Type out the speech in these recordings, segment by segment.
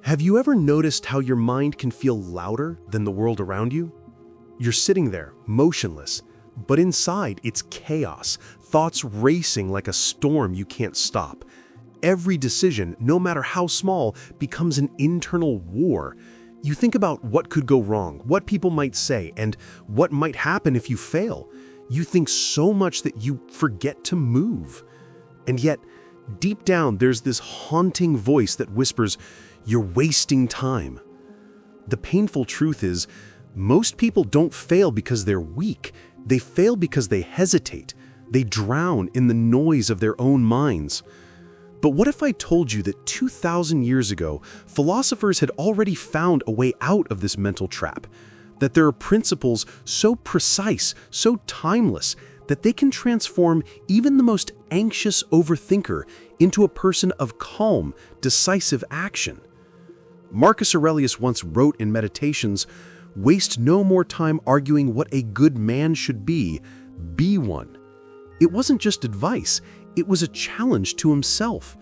Have you ever noticed how your mind can feel louder than the world around you? You're sitting there, motionless, but inside it's chaos, thoughts racing like a storm you can't stop. Every decision, no matter how small, becomes an internal war. You think about what could go wrong, what people might say, and what might happen if you fail. You think so much that you forget to move. And yet, deep down, there's this haunting voice that whispers, "You're wasting time." The painful truth is, most people don't fail because they're weak. They fail because they hesitate. They drown in the noise of their own minds. But what if I told you that 2,000 years ago, philosophers had already found a way out of this mental trap? That there are principles so precise, so timeless, that they can transform even the most anxious overthinker into a person of calm, decisive action. Marcus Aurelius once wrote in Meditations, "Waste no more time arguing what a good man should be one." It wasn't just advice, it was a challenge to himself.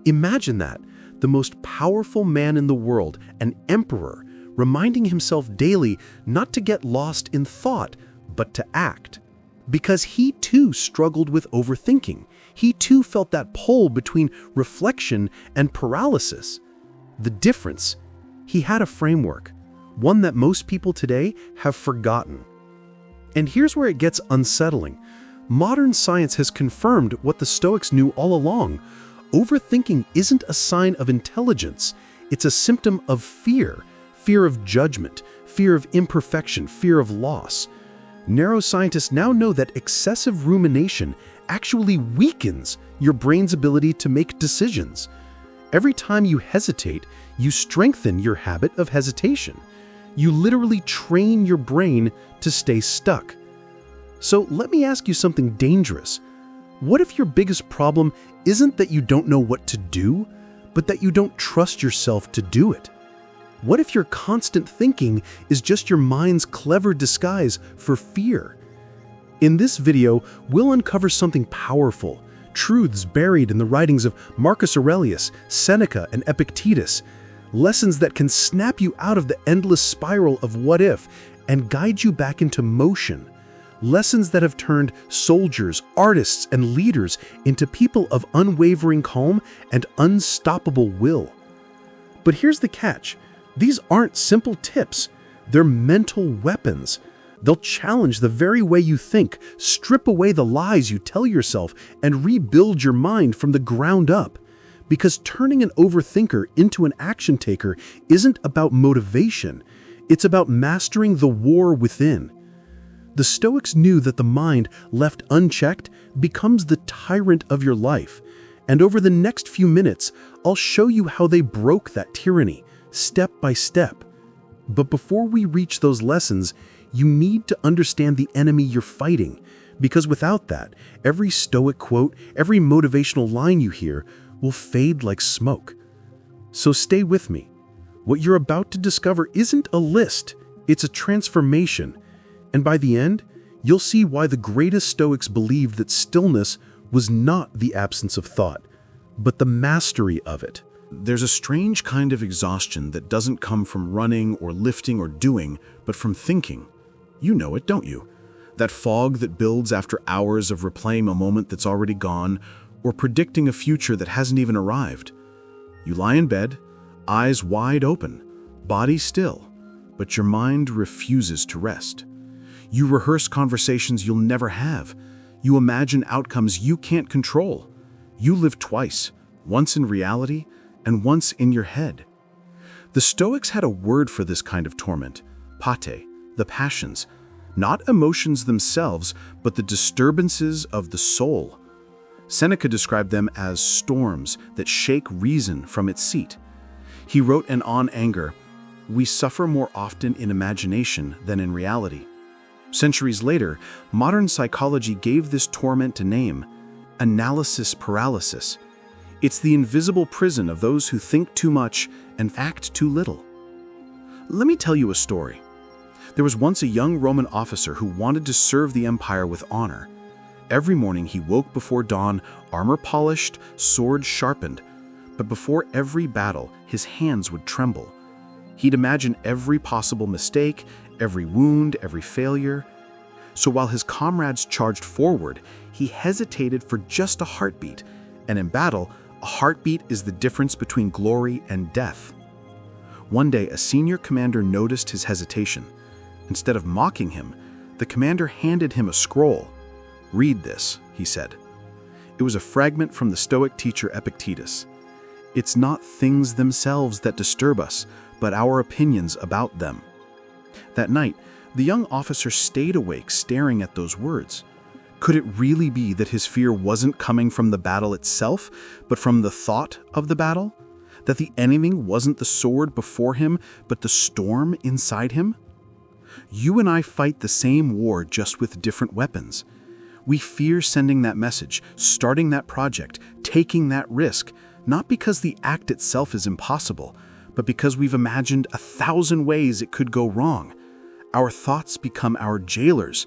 Imagine that, the most powerful man in the world, an emperor, reminding himself daily not to get lost in thought, but to act. Because he too struggled with overthinking. He too felt that pull between reflection and paralysis. The difference, he had a framework, one that most people today have forgotten. And here's where it gets unsettling. Modern science has confirmed what the Stoics knew all along. Overthinking isn't a sign of intelligence. It's a symptom of fear. Fear of judgment, fear of imperfection, fear of loss. Neuroscientists now know that excessive rumination actually weakens your brain's ability to make decisions. Every time you hesitate, you strengthen your habit of hesitation. You literally train your brain to stay stuck. So let me ask you something dangerous. What if your biggest problem isn't that you don't know what to do, but that you don't trust yourself to do it? What if your constant thinking is just your mind's clever disguise for fear? In this video, we'll uncover something powerful, truths buried in the writings of Marcus Aurelius, Seneca, and Epictetus, lessons that can snap you out of the endless spiral of what if and guide you back into motion. Lessons that have turned soldiers, artists, and leaders into people of unwavering calm and unstoppable will. But here's the catch. These aren't simple tips. They're mental weapons. They'll challenge the very way you think, strip away the lies you tell yourself, and rebuild your mind from the ground up. Because turning an overthinker into an action taker isn't about motivation. It's about mastering the war within. The Stoics knew that the mind, left unchecked, becomes the tyrant of your life. And over the next few minutes, I'll show you how they broke that tyranny, step by step. But before we reach those lessons, you need to understand the enemy you're fighting. Because without that, every Stoic quote, every motivational line you hear will fade like smoke. So stay with me. What you're about to discover isn't a list, it's a transformation. And by the end, you'll see why the greatest Stoics believed that stillness was not the absence of thought, but the mastery of it. There's a strange kind of exhaustion that doesn't come from running or lifting or doing, but from thinking. You know it, don't you? That fog that builds after hours of replaying a moment that's already gone, or predicting a future that hasn't even arrived. You lie in bed, eyes wide open, body still, but your mind refuses to rest. You rehearse conversations you'll never have. You imagine outcomes you can't control. You live twice, once in reality and once in your head. The Stoics had a word for this kind of torment, pate, the passions, not emotions themselves, but the disturbances of the soul. Seneca described them as storms that shake reason from its seat. He wrote on anger, "We suffer more often in imagination than in reality." Centuries later, modern psychology gave this torment a name, analysis paralysis. It's the invisible prison of those who think too much and act too little. Let me tell you a story. There was once a young Roman officer who wanted to serve the empire with honor. Every morning he woke before dawn, armor polished, sword sharpened. But before every battle, his hands would tremble. He'd imagine every possible mistake, every wound, every failure. So while his comrades charged forward, he hesitated for just a heartbeat. And in battle, a heartbeat is the difference between glory and death. One day, a senior commander noticed his hesitation. Instead of mocking him, the commander handed him a scroll. "Read this," he said. It was a fragment from the Stoic teacher Epictetus. "It's not things themselves that disturb us, but our opinions about them." That night, the young officer stayed awake, staring at those words. Could it really be that his fear wasn't coming from the battle itself, but from the thought of the battle? That the enemy wasn't the sword before him, but the storm inside him? You and I fight the same war, just with different weapons. We fear sending that message, starting that project, taking that risk, not because the act itself is impossible, but because we've imagined 1,000 ways it could go wrong. Our thoughts become our jailers.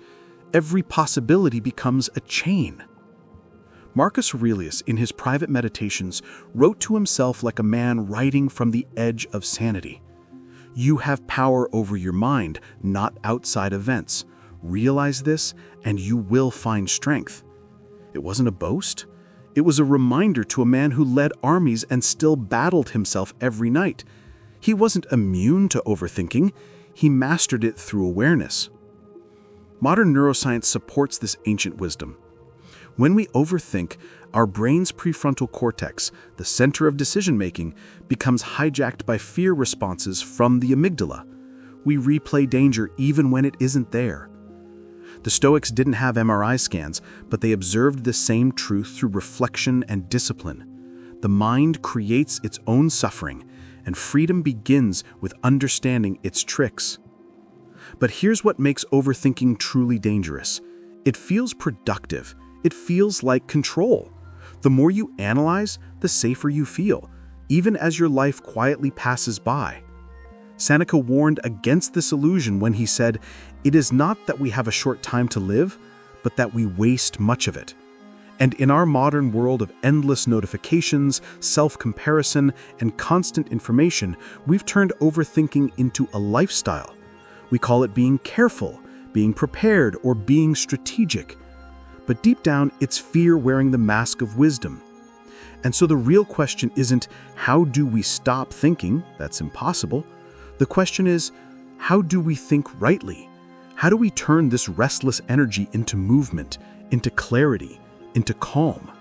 Every possibility becomes a chain. Marcus Aurelius, in his private meditations, wrote to himself like a man writing from the edge of sanity. You have power over your mind, not outside events. Realize this, and you will find strength. It wasn't a boast. It was a reminder to a man who led armies and still battled himself every night. He wasn't immune to overthinking. He mastered it through awareness. Modern neuroscience supports this ancient wisdom. When we overthink, our brain's prefrontal cortex, the center of decision-making, becomes hijacked by fear responses from the amygdala. We replay danger even when it isn't there. The Stoics didn't have MRI scans, but they observed the same truth through reflection and discipline. The mind creates its own suffering, and freedom begins with understanding its tricks. But here's what makes overthinking truly dangerous. It feels productive. It feels like control. The more you analyze, the safer you feel, even as your life quietly passes by. Seneca warned against this illusion when he said, "It is not that we have a short time to live, but that we waste much of it." And in our modern world of endless notifications, self-comparison, and constant information, we've turned overthinking into a lifestyle. We call it being careful, being prepared, or being strategic. But deep down, it's fear wearing the mask of wisdom. And so the real question isn't, how do we stop thinking? That's impossible. The question is, how do we think rightly? How do we turn this restless energy into movement, into clarity, into calm?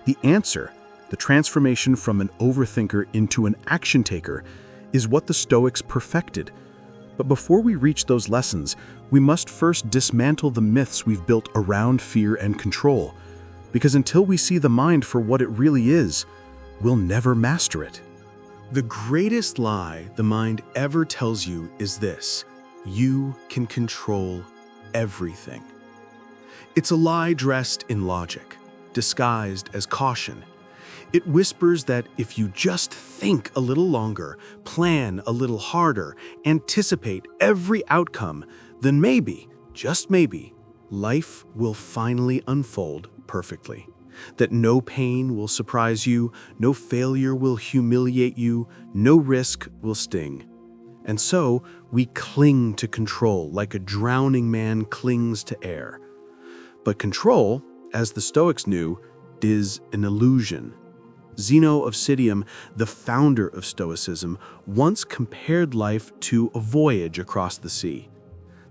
The answer, the transformation from an overthinker into an action taker, is what the Stoics perfected. But before we reach those lessons, we must first dismantle the myths we've built around fear and control. Because until we see the mind for what it really is, we'll never master it. The greatest lie the mind ever tells you is this: you can control everything. It's a lie dressed in logic, disguised as caution. It whispers that if you just think a little longer, plan a little harder, anticipate every outcome, then maybe, just maybe, life will finally unfold perfectly. That no pain will surprise you, no failure will humiliate you, no risk will sting. And so we cling to control like a drowning man clings to air. But control, as the Stoics knew, is an illusion. Zeno of Citium, the founder of Stoicism, once compared life to a voyage across the sea.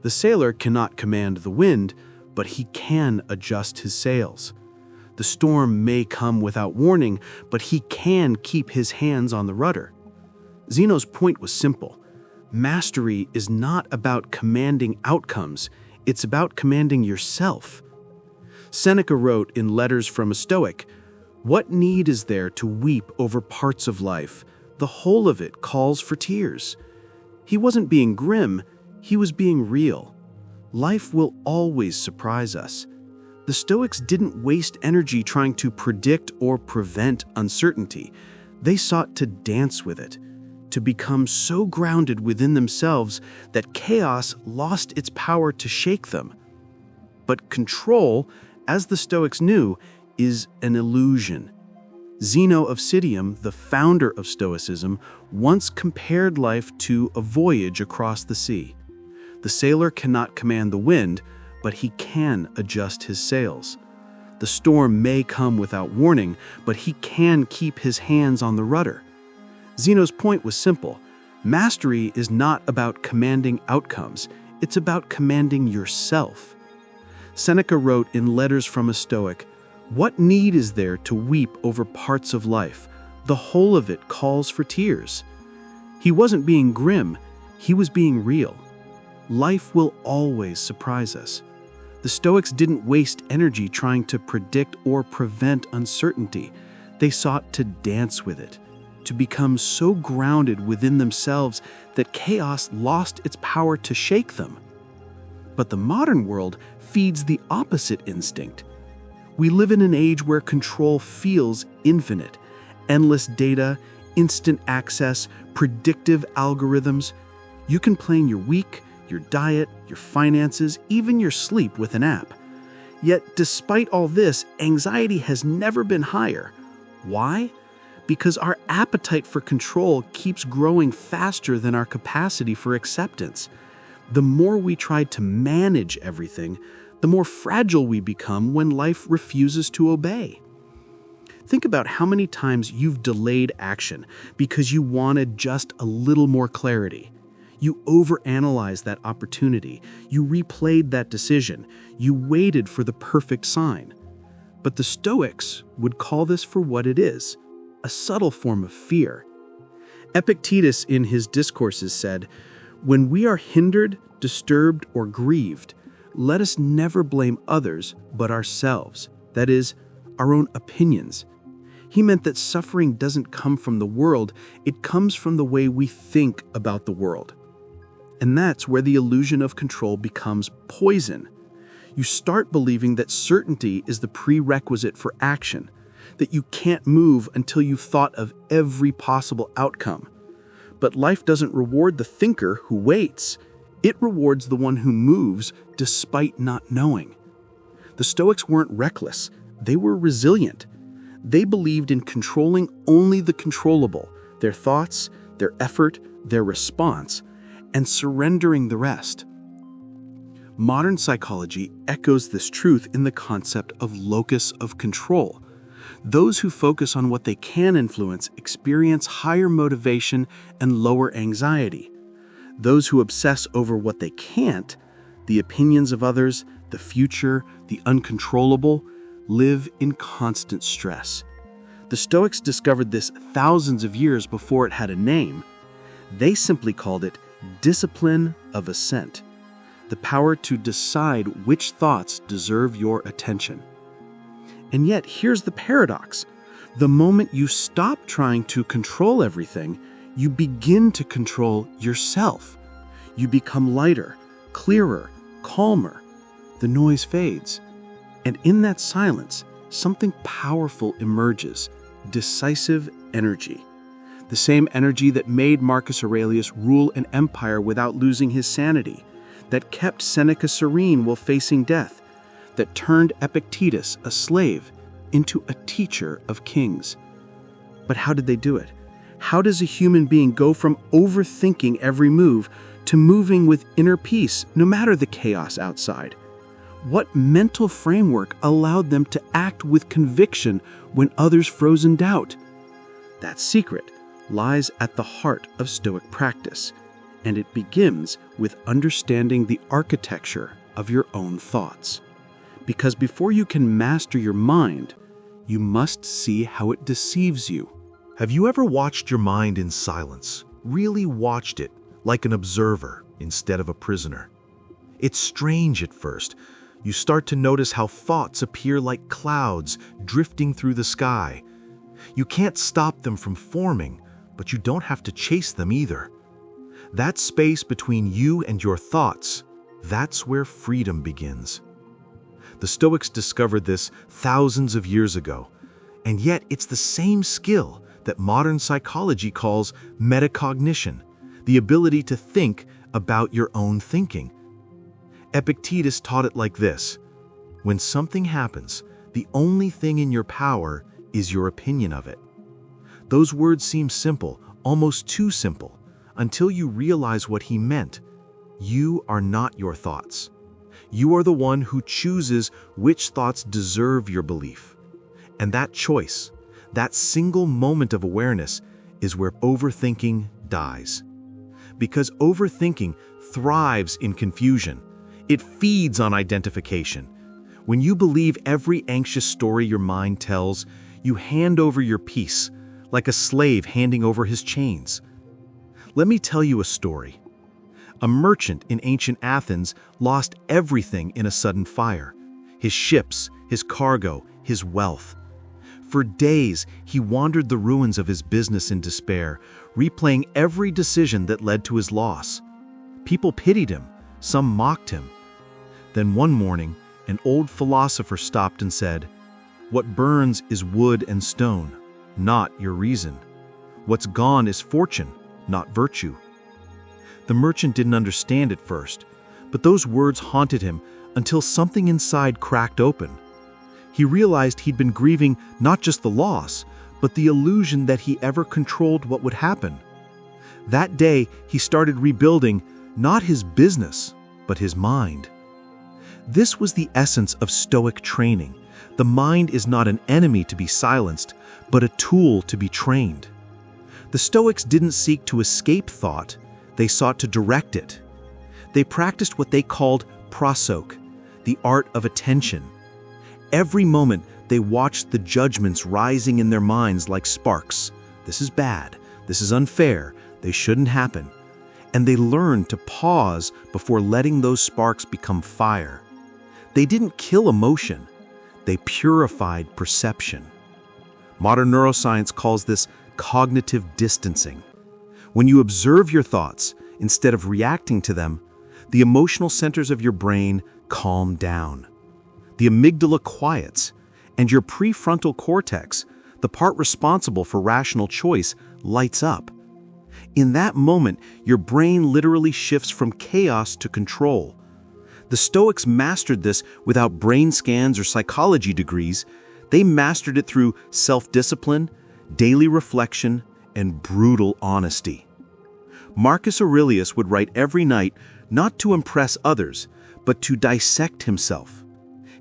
The sailor cannot command the wind, but he can adjust his sails. The storm may come without warning, but he can keep his hands on the rudder. Zeno's point was simple. Mastery is not about commanding outcomes, it's about commanding yourself. Seneca wrote in Letters from a Stoic, "What need is there to weep over parts of life? The whole of it calls for tears." He wasn't being grim, he was being real. Life will always surprise us. The Stoics didn't waste energy trying to predict or prevent uncertainty. They sought to dance with it, to become so grounded within themselves that chaos lost its power to shake them. But control, as the Stoics knew, is an illusion. Zeno of Citium, the founder of Stoicism, once compared life to a voyage across the sea. The sailor cannot command the wind, but he can adjust his sails. The storm may come without warning, but he can keep his hands on the rudder. Zeno's point was simple. Mastery is not about commanding outcomes, it's about commanding yourself. Seneca wrote in Letters from a Stoic, "What need is there to weep over parts of life? The whole of it calls for tears." He wasn't being grim, he was being real. Life will always surprise us. The Stoics didn't waste energy trying to predict or prevent uncertainty. They sought to dance with it, to become so grounded within themselves that chaos lost its power to shake them. But the modern world feeds the opposite instinct. We live in an age where control feels infinite. Endless data, instant access, predictive algorithms. You can plan your week, your diet, your finances, even your sleep with an app. Yet, despite all this, anxiety has never been higher. Why? Because our appetite for control keeps growing faster than our capacity for acceptance. The more we try to manage everything, the more fragile we become when life refuses to obey. Think about how many times you've delayed action because you wanted just a little more clarity. You overanalyzed that opportunity. You replayed that decision. You waited for the perfect sign. But the Stoics would call this for what it is, a subtle form of fear. Epictetus in his discourses said, "When we are hindered, disturbed, or grieved, let us never blame others but ourselves, that is, our own opinions." He meant that suffering doesn't come from the world, it comes from the way we think about the world. And that's where the illusion of control becomes poison. You start believing that certainty is the prerequisite for action, that you can't move until you've thought of every possible outcome. But life doesn't reward the thinker who waits. It rewards the one who moves despite not knowing. The Stoics weren't reckless. They were resilient. They believed in controlling only the controllable, their thoughts, their effort, their response, and surrendering the rest. Modern psychology echoes this truth in the concept of locus of control. Those who focus on what they can influence experience higher motivation and lower anxiety. Those who obsess over what they can't, the opinions of others, the future, the uncontrollable, live in constant stress. The Stoics discovered this thousands of years before it had a name. They simply called it discipline of assent, the power to decide which thoughts deserve your attention. And yet, here's the paradox. The moment you stop trying to control everything, you begin to control yourself. You become lighter, clearer, calmer. The noise fades. And in that silence, something powerful emerges, decisive energy. The same energy that made Marcus Aurelius rule an empire without losing his sanity, that kept Seneca serene while facing death, that turned Epictetus, a slave, into a teacher of kings. But how did they do it? How does a human being go from overthinking every move to moving with inner peace, no matter the chaos outside? What mental framework allowed them to act with conviction when others froze in doubt? That secret lies at the heart of Stoic practice, and it begins with understanding the architecture of your own thoughts. Because before you can master your mind, you must see how it deceives you. Have you ever watched your mind in silence? Really watched it, like an observer instead of a prisoner? It's strange at first. You start to notice how thoughts appear like clouds drifting through the sky. You can't stop them from forming, but you don't have to chase them either. That space between you and your thoughts, that's where freedom begins. The Stoics discovered this thousands of years ago, and yet it's the same skill that modern psychology calls metacognition, the ability to think about your own thinking. Epictetus taught it like this: when something happens, the only thing in your power is your opinion of it. Those words seem simple, almost too simple, until you realize what he meant. You are not your thoughts. You are the one who chooses which thoughts deserve your belief. And that choice, that single moment of awareness, is where overthinking dies. Because overthinking thrives in confusion. It feeds on identification. When you believe every anxious story your mind tells, you hand over your peace, like a slave handing over his chains. Let me tell you a story. A merchant in ancient Athens lost everything in a sudden fire: his ships, his cargo, his wealth. For days, he wandered the ruins of his business in despair, replaying every decision that led to his loss. People pitied him, some mocked him. Then one morning, an old philosopher stopped and said, "What burns is wood and stone, not your reason. What's gone is fortune, not virtue." The merchant didn't understand at first, but those words haunted him until something inside cracked open. He realized he'd been grieving not just the loss, but the illusion that he ever controlled what would happen. That day, he started rebuilding not his business, but his mind. This was the essence of Stoic training. The mind is not an enemy to be silenced, but a tool to be trained. The Stoics didn't seek to escape thought, they sought to direct it. They practiced what they called prosoke, the art of attention. Every moment, they watched the judgments rising in their minds like sparks. This is bad, this is unfair, they shouldn't happen. And they learned to pause before letting those sparks become fire. They didn't kill emotion, they purified perception. Modern neuroscience calls this cognitive distancing. When you observe your thoughts, instead of reacting to them, the emotional centers of your brain calm down. The amygdala quiets, and your prefrontal cortex, the part responsible for rational choice, lights up. In that moment, your brain literally shifts from chaos to control. The Stoics mastered this without brain scans or psychology degrees. They mastered it through self-discipline, daily reflection, and brutal honesty. Marcus Aurelius would write every night not to impress others, but to dissect himself.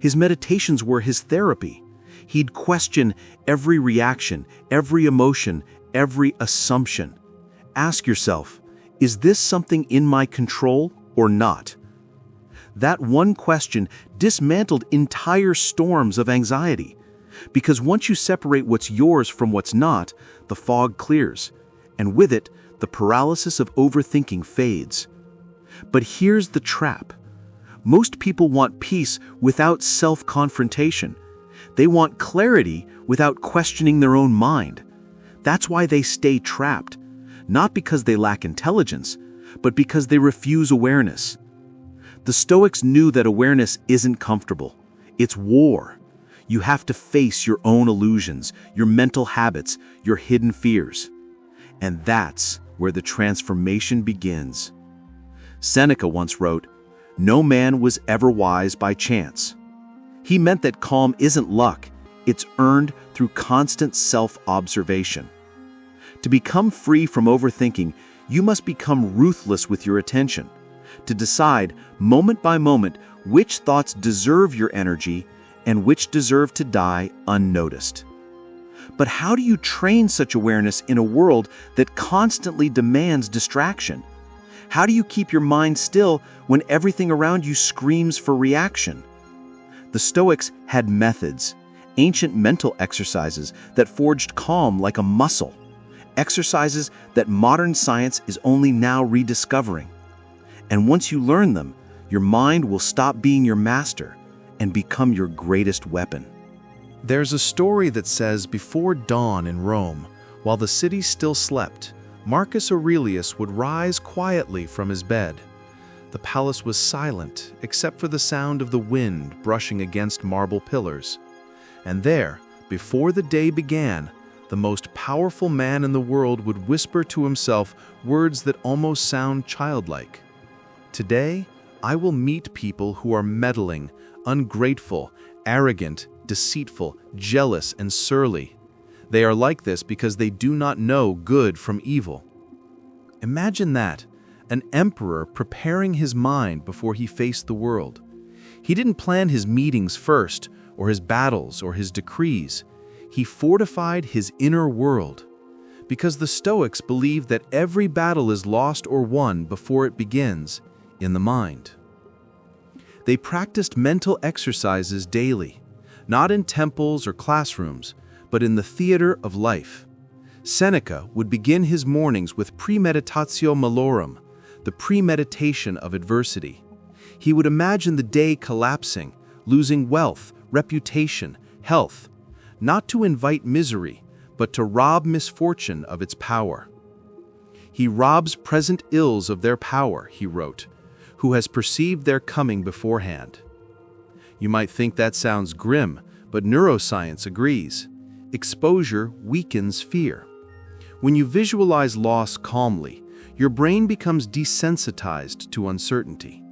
His meditations were his therapy. He'd question every reaction, every emotion, every assumption. Ask yourself, is this something in my control or not? That one question dismantled entire storms of anxiety. Because once you separate what's yours from what's not, the fog clears, and with it, the paralysis of overthinking fades. But here's the trap. Most people want peace without self-confrontation. They want clarity without questioning their own mind. That's why they stay trapped, not because they lack intelligence, but because they refuse awareness. The Stoics knew that awareness isn't comfortable. It's war. You have to face your own illusions, your mental habits, your hidden fears. And that's where the transformation begins. Seneca once wrote, "No man was ever wise by chance." He meant that calm isn't luck, it's earned through constant self-observation. To become free from overthinking, you must become ruthless with your attention, to decide, moment by moment, which thoughts deserve your energy and which deserve to die unnoticed. But how do you train such awareness in a world that constantly demands distraction? How do you keep your mind still when everything around you screams for reaction? The Stoics had methods, ancient mental exercises that forged calm like a muscle, exercises that modern science is only now rediscovering. And once you learn them, your mind will stop being your master and become your greatest weapon. There's a story that says before dawn in Rome, while the city still slept, Marcus Aurelius would rise quietly from his bed. The palace was silent except for the sound of the wind brushing against marble pillars. And there, before the day began, the most powerful man in the world would whisper to himself words that almost sound childlike. "Today, I will meet people who are meddling, ungrateful, arrogant, deceitful, jealous, and surly. They are like this because they do not know good from evil. Imagine that, an emperor preparing his mind before he faced the world. He didn't plan his meetings first, or his battles, or his decrees. He fortified his inner world. Because the Stoics believe that every battle is lost or won before it begins, in the mind. They practiced mental exercises daily, not in temples or classrooms, but in the theater of life. Seneca would begin his mornings with premeditatio malorum, the premeditation of adversity. He would imagine the day collapsing, losing wealth, reputation, health, not to invite misery, but to rob misfortune of its power. He robs present ills of their power, he wrote, who has perceived their coming beforehand. You might think that sounds grim, but neuroscience agrees. Exposure weakens fear. When you visualize loss calmly, your brain becomes desensitized to uncertainty.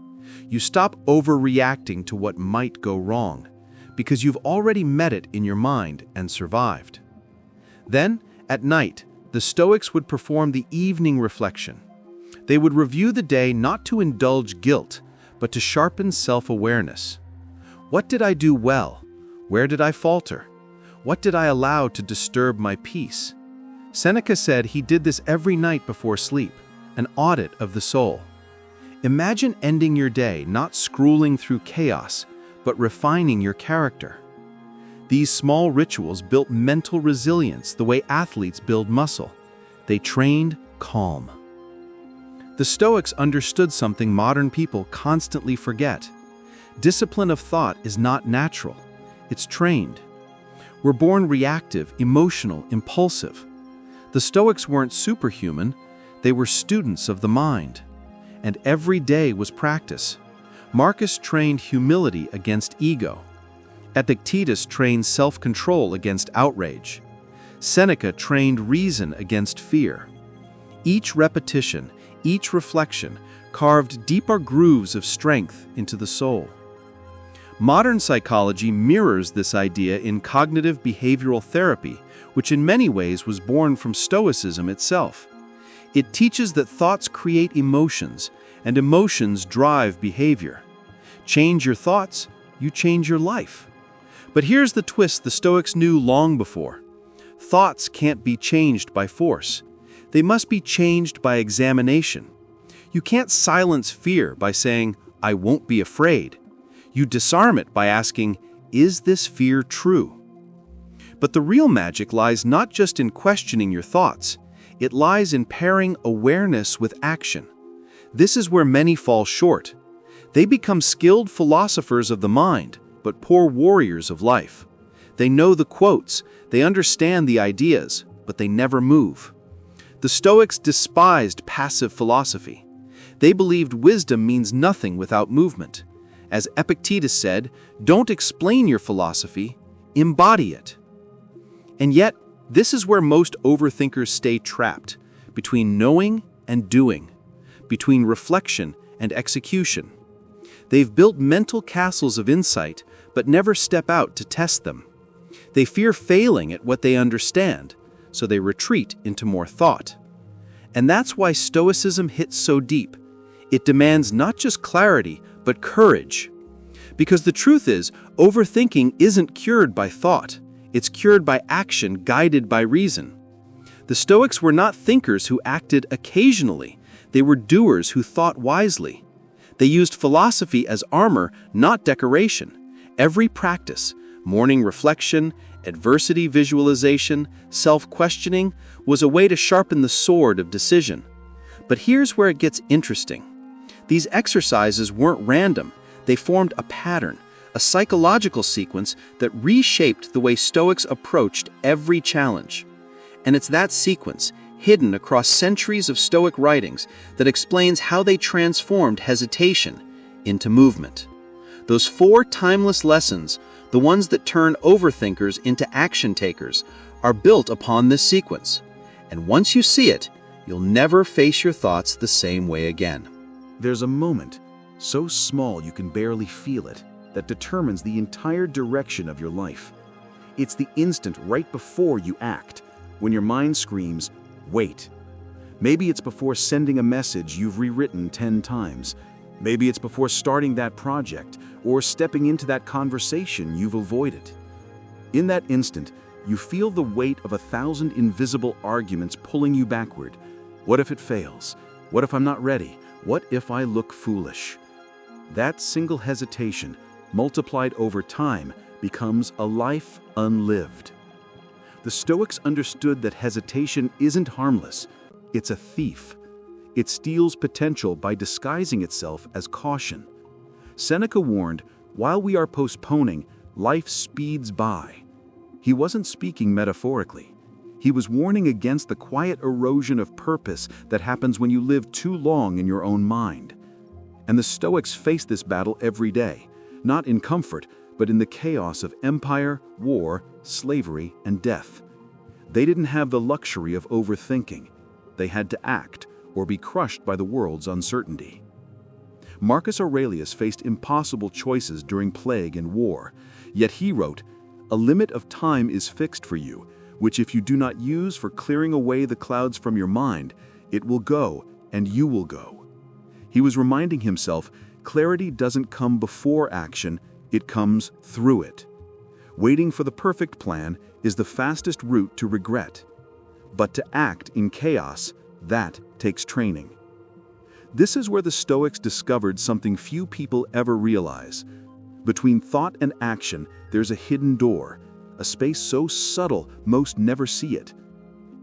You stop overreacting to what might go wrong, because you've already met it in your mind and survived. Then, at night, the Stoics would perform the evening reflection. They would review the day not to indulge guilt, but to sharpen self-awareness. What did I do well? Where did I falter? What did I allow to disturb my peace? Seneca said he did this every night before sleep, an audit of the soul. Imagine ending your day not scrolling through chaos, but refining your character. These small rituals built mental resilience the way athletes build muscle. They trained calm. The Stoics understood something modern people constantly forget. Discipline of thought is not natural. It's trained. We're born reactive, emotional, impulsive. The Stoics weren't superhuman. They were students of the mind. And every day was practice. Marcus trained humility against ego. Epictetus trained self-control against outrage. Seneca trained reason against fear. Each repetition, each reflection, carved deeper grooves of strength into the soul. Modern psychology mirrors this idea in cognitive behavioral therapy, which in many ways was born from Stoicism itself. It teaches that thoughts create emotions, and emotions drive behavior. Change your thoughts, you change your life. But here's the twist the Stoics knew long before. Thoughts can't be changed by force. They must be changed by examination. You can't silence fear by saying, "I won't be afraid." You disarm it by asking, "Is this fear true?" But the real magic lies not just in questioning your thoughts. It lies in pairing awareness with action. This is where many fall short. They become skilled philosophers of the mind, but poor warriors of life. They know the quotes, they understand the ideas, but they never move. The Stoics despised passive philosophy. They believed wisdom means nothing without movement. As Epictetus said, don't explain your philosophy, embody it. And yet, this is where most overthinkers stay trapped, between knowing and doing, between reflection and execution. They've built mental castles of insight, but never step out to test them. They fear failing at what they understand, so they retreat into more thought. And that's why Stoicism hits so deep. It demands not just clarity, but courage. Because the truth is, overthinking isn't cured by thought. It's cured by action guided by reason. The Stoics were not thinkers who acted occasionally. They were doers who thought wisely. They used philosophy as armor, not decoration. Every practice, morning reflection, adversity visualization, self-questioning, was a way to sharpen the sword of decision. But here's where it gets interesting. These exercises weren't random. They formed a pattern, a psychological sequence that reshaped the way Stoics approached every challenge. And it's that sequence, hidden across centuries of Stoic writings, that explains how they transformed hesitation into movement. Those 4 timeless lessons, the ones that turn overthinkers into action takers, are built upon this sequence. And once you see it, you'll never face your thoughts the same way again. There's a moment, so small you can barely feel it, that determines the entire direction of your life. It's the instant right before you act, when your mind screams, wait. Maybe it's before sending a message you've rewritten 10 times. Maybe it's before starting that project or stepping into that conversation you've avoided. In that instant, you feel the weight of 1,000 invisible arguments pulling you backward. What if it fails? What if I'm not ready? What if I look foolish? That single hesitation, multiplied over time, becomes a life unlived. The Stoics understood that hesitation isn't harmless. It's a thief. It steals potential by disguising itself as caution. Seneca warned, while we are postponing, life speeds by. He wasn't speaking metaphorically. He was warning against the quiet erosion of purpose that happens when you live too long in your own mind. And the Stoics face this battle every day, not in comfort, but in the chaos of empire, war, slavery, and death. They didn't have the luxury of overthinking. They had to act or be crushed by the world's uncertainty. Marcus Aurelius faced impossible choices during plague and war, yet he wrote, "A limit of time is fixed for you, which if you do not use for clearing away the clouds from your mind, it will go, and you will go." He was reminding himself, clarity doesn't come before action, it comes through it. Waiting for the perfect plan is the fastest route to regret. But to act in chaos, that takes training. This is where the Stoics discovered something few people ever realize. Between thought and action, there's a hidden door, a space so subtle most never see it.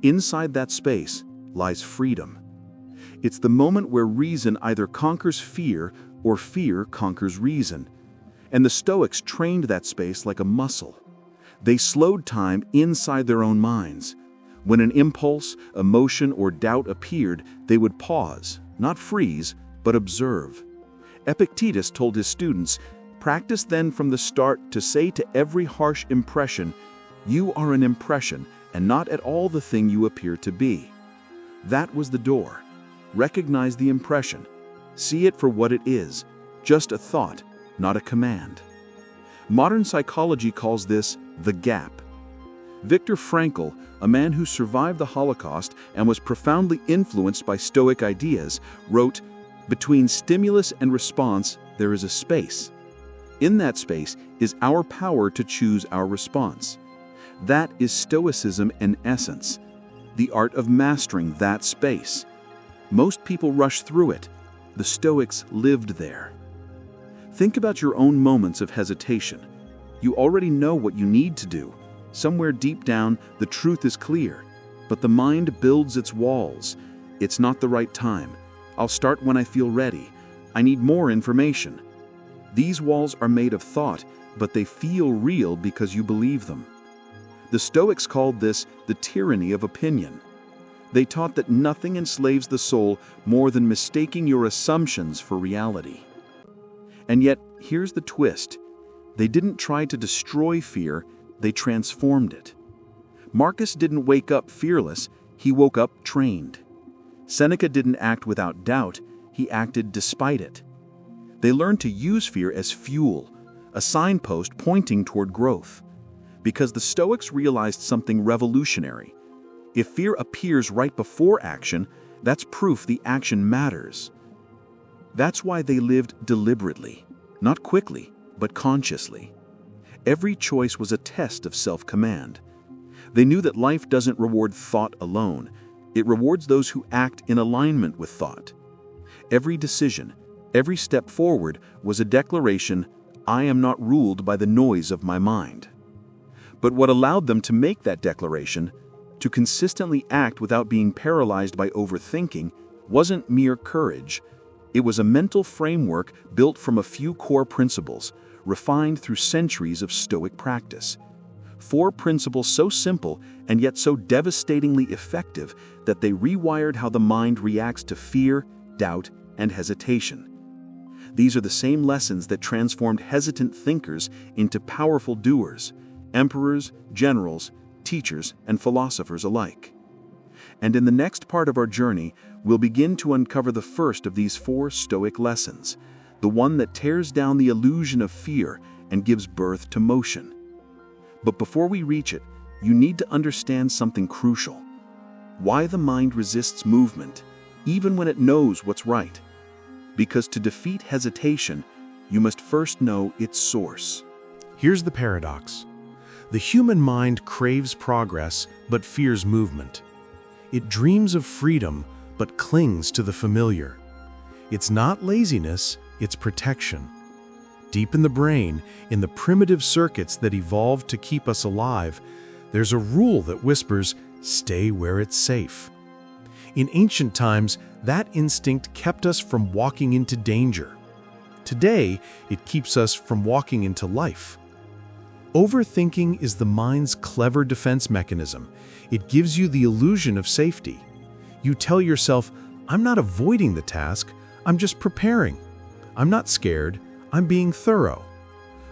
Inside that space lies freedom. It's the moment where reason either conquers fear or fear conquers reason. And the Stoics trained that space like a muscle. They slowed time inside their own minds. When an impulse, emotion, or doubt appeared, they would pause, not freeze, but observe. Epictetus told his students, "Practice then from the start to say to every harsh impression, 'You are an impression, and not at all the thing you appear to be.'" That was the door. Recognize the impression. See it for what it is, just a thought, not a command. Modern psychology calls this the gap. Viktor Frankl, a man who survived the Holocaust and was profoundly influenced by Stoic ideas, wrote, "Between stimulus and response, there is a space. In that space is our power to choose our response. That is Stoicism in essence, the art of mastering that space. Most people rush through it. The Stoics lived there." Think about your own moments of hesitation. You already know what you need to do. Somewhere deep down, the truth is clear, but the mind builds its walls. It's not the right time. I'll start when I feel ready. I need more information. These walls are made of thought, but they feel real because you believe them. The Stoics called this the tyranny of opinion. They taught that nothing enslaves the soul more than mistaking your assumptions for reality. And yet, here's the twist. They didn't try to destroy fear, they transformed it. Marcus didn't wake up fearless, he woke up trained. Seneca didn't act without doubt, he acted despite it. They learned to use fear as fuel, a signpost pointing toward growth. Because the Stoics realized something revolutionary. If fear appears right before action, that's proof the action matters. That's why they lived deliberately, not quickly, but consciously. Every choice was a test of self-command. They knew that life doesn't reward thought alone, it rewards those who act in alignment with thought. Every decision, every step forward was a declaration, "I am not ruled by the noise of my mind." But what allowed them to make that declaration, to consistently act without being paralyzed by overthinking, wasn't mere courage. It was a mental framework built from a few core principles, refined through centuries of Stoic practice. 4 principles so simple and yet so devastatingly effective that they rewired how the mind reacts to fear, doubt, and hesitation. These are the same lessons that transformed hesitant thinkers into powerful doers, emperors, generals, teachers, and philosophers alike. And in the next part of our journey, we'll begin to uncover the first of these 4 Stoic lessons, the one that tears down the illusion of fear and gives birth to motion. But before we reach it, you need to understand something crucial. Why the mind resists movement, even when it knows what's right. Because to defeat hesitation, you must first know its source. Here's the paradox. The human mind craves progress but fears movement. It dreams of freedom but clings to the familiar. It's not laziness, it's protection. Deep in the brain, in the primitive circuits that evolved to keep us alive, there's a rule that whispers, "Stay where it's safe." In ancient times, that instinct kept us from walking into danger. Today, it keeps us from walking into life. Overthinking is the mind's clever defense mechanism. It gives you the illusion of safety. You tell yourself, "I'm not avoiding the task, I'm just preparing. I'm not scared, I'm being thorough."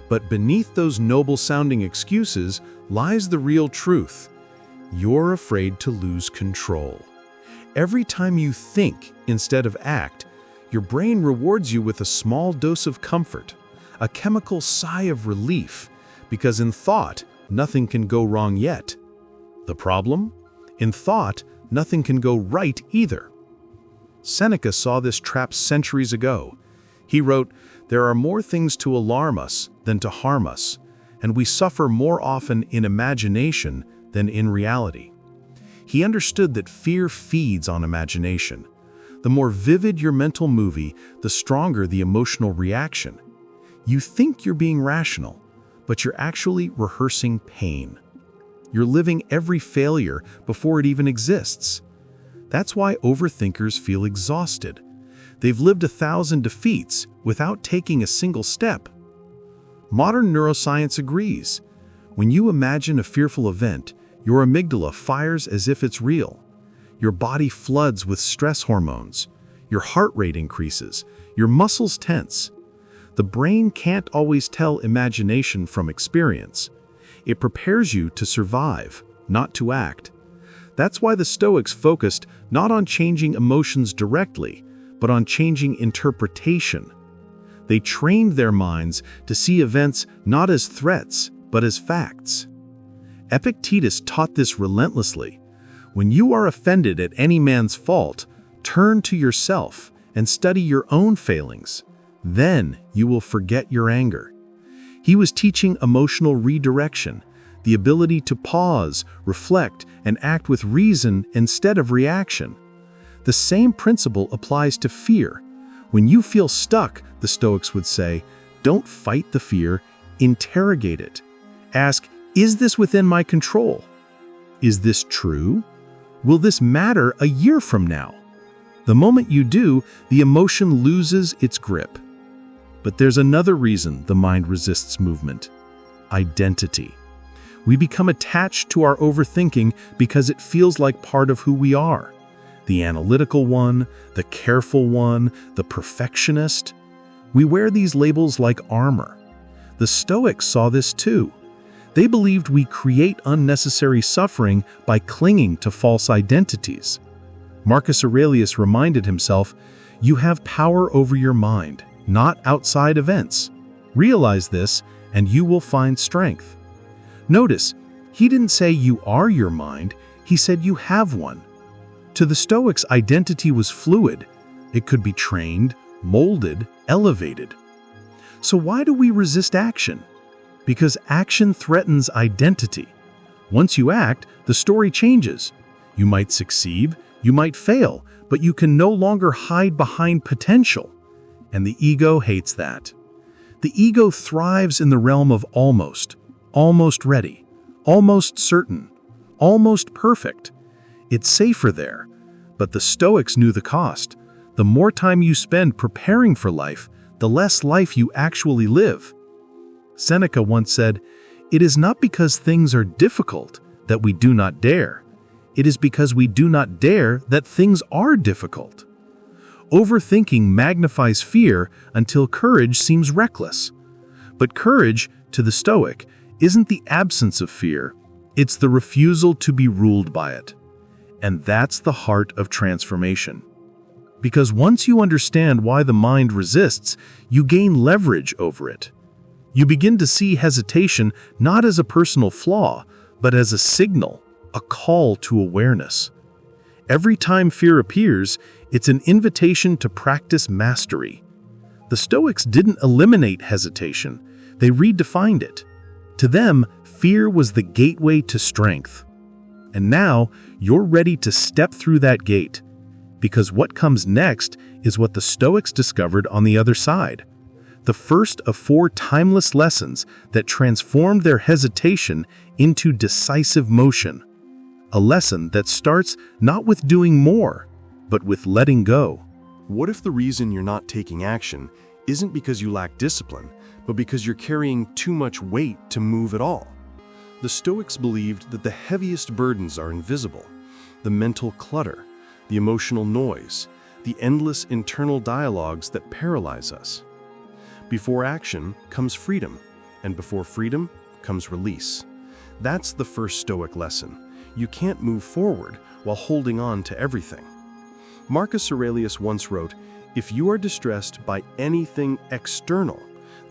But beneath those noble-sounding excuses lies the real truth. You're afraid to lose control. Every time you think instead of act, your brain rewards you with a small dose of comfort, a chemical sigh of relief, because in thought, nothing can go wrong yet. The problem? In thought, nothing can go right either. Seneca saw this trap centuries ago. He wrote, "There are more things to alarm us than to harm us, and we suffer more often in imagination than in reality." He understood that fear feeds on imagination. The more vivid your mental movie, the stronger the emotional reaction. You think you're being rational, but you're actually rehearsing pain. You're living every failure before it even exists. That's why overthinkers feel exhausted. They've lived 1,000 defeats without taking a single step. Modern neuroscience agrees. When you imagine a fearful event, your amygdala fires as if it's real. Your body floods with stress hormones. Your heart rate increases. Your muscles tense. The brain can't always tell imagination from experience. It prepares you to survive, not to act. That's why the Stoics focused not on changing emotions directly, but on changing interpretation. They trained their minds to see events not as threats, but as facts. Epictetus taught this relentlessly. When you are offended at any man's fault, turn to yourself and study your own failings. Then you will forget your anger. He was teaching emotional redirection, the ability to pause, reflect, and act with reason instead of reaction. The same principle applies to fear. When you feel stuck, the Stoics would say, don't fight the fear, interrogate it. Ask, is this within my control? Is this true? Will this matter a year from now? The moment you do, the emotion loses its grip. But there's another reason the mind resists movement: identity. We become attached to our overthinking because it feels like part of who we are. The analytical one, the careful one, the perfectionist. We wear these labels like armor. The Stoics saw this too. They believed we create unnecessary suffering by clinging to false identities. Marcus Aurelius reminded himself, "You have power over your mind, not outside events. Realize this, and you will find strength." Notice, he didn't say you are your mind, he said you have one. To the Stoics, identity was fluid. It could be trained, molded, elevated. So why do we resist action? Because action threatens identity. Once you act, the story changes. You might succeed, you might fail, but you can no longer hide behind potential. And the ego hates that. The ego thrives in the realm of almost ready, almost certain, almost perfect. It's safer there. But the Stoics knew the cost. The more time you spend preparing for life, the less life you actually live. Seneca once said, "It is not because things are difficult that we do not dare. It is because we do not dare that things are difficult." Overthinking magnifies fear until courage seems reckless. But courage, to the Stoic, isn't the absence of fear, it's the refusal to be ruled by it. And that's the heart of transformation. Because once you understand why the mind resists, you gain leverage over it. You begin to see hesitation not as a personal flaw, but as a signal, a call to awareness. Every time fear appears, it's an invitation to practice mastery. The Stoics didn't eliminate hesitation, they redefined it. To them, fear was the gateway to strength. And now, you're ready to step through that gate, because what comes next is what the Stoics discovered on the other side. The first of 4 timeless lessons that transformed their hesitation into decisive motion. A lesson that starts not with doing more, but with letting go. What if the reason you're not taking action isn't because you lack discipline, but because you're carrying too much weight to move at all? The Stoics believed that the heaviest burdens are invisible: the mental clutter, the emotional noise, the endless internal dialogues that paralyze us. Before action comes freedom, and before freedom comes release. That's the first Stoic lesson. You can't move forward while holding on to everything. Marcus Aurelius once wrote, "If you are distressed by anything external,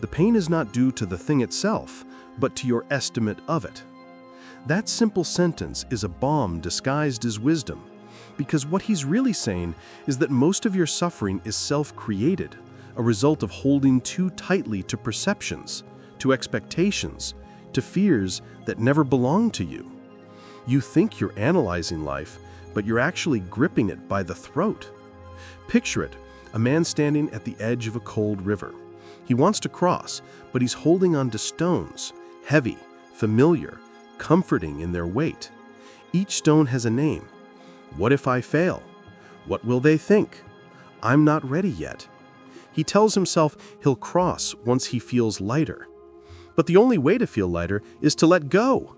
the pain is not due to the thing itself, but to your estimate of it." That simple sentence is a balm disguised as wisdom, because what he's really saying is that most of your suffering is self-created, a result of holding too tightly to perceptions, to expectations, to fears that never belong to you. You think you're analyzing life, but you're actually gripping it by the throat. Picture it, a man standing at the edge of a cold river. He wants to cross, but he's holding on to stones, heavy, familiar, comforting in their weight. Each stone has a name. What if I fail? What will they think? I'm not ready yet. He tells himself he'll cross once he feels lighter. But the only way to feel lighter is to let go.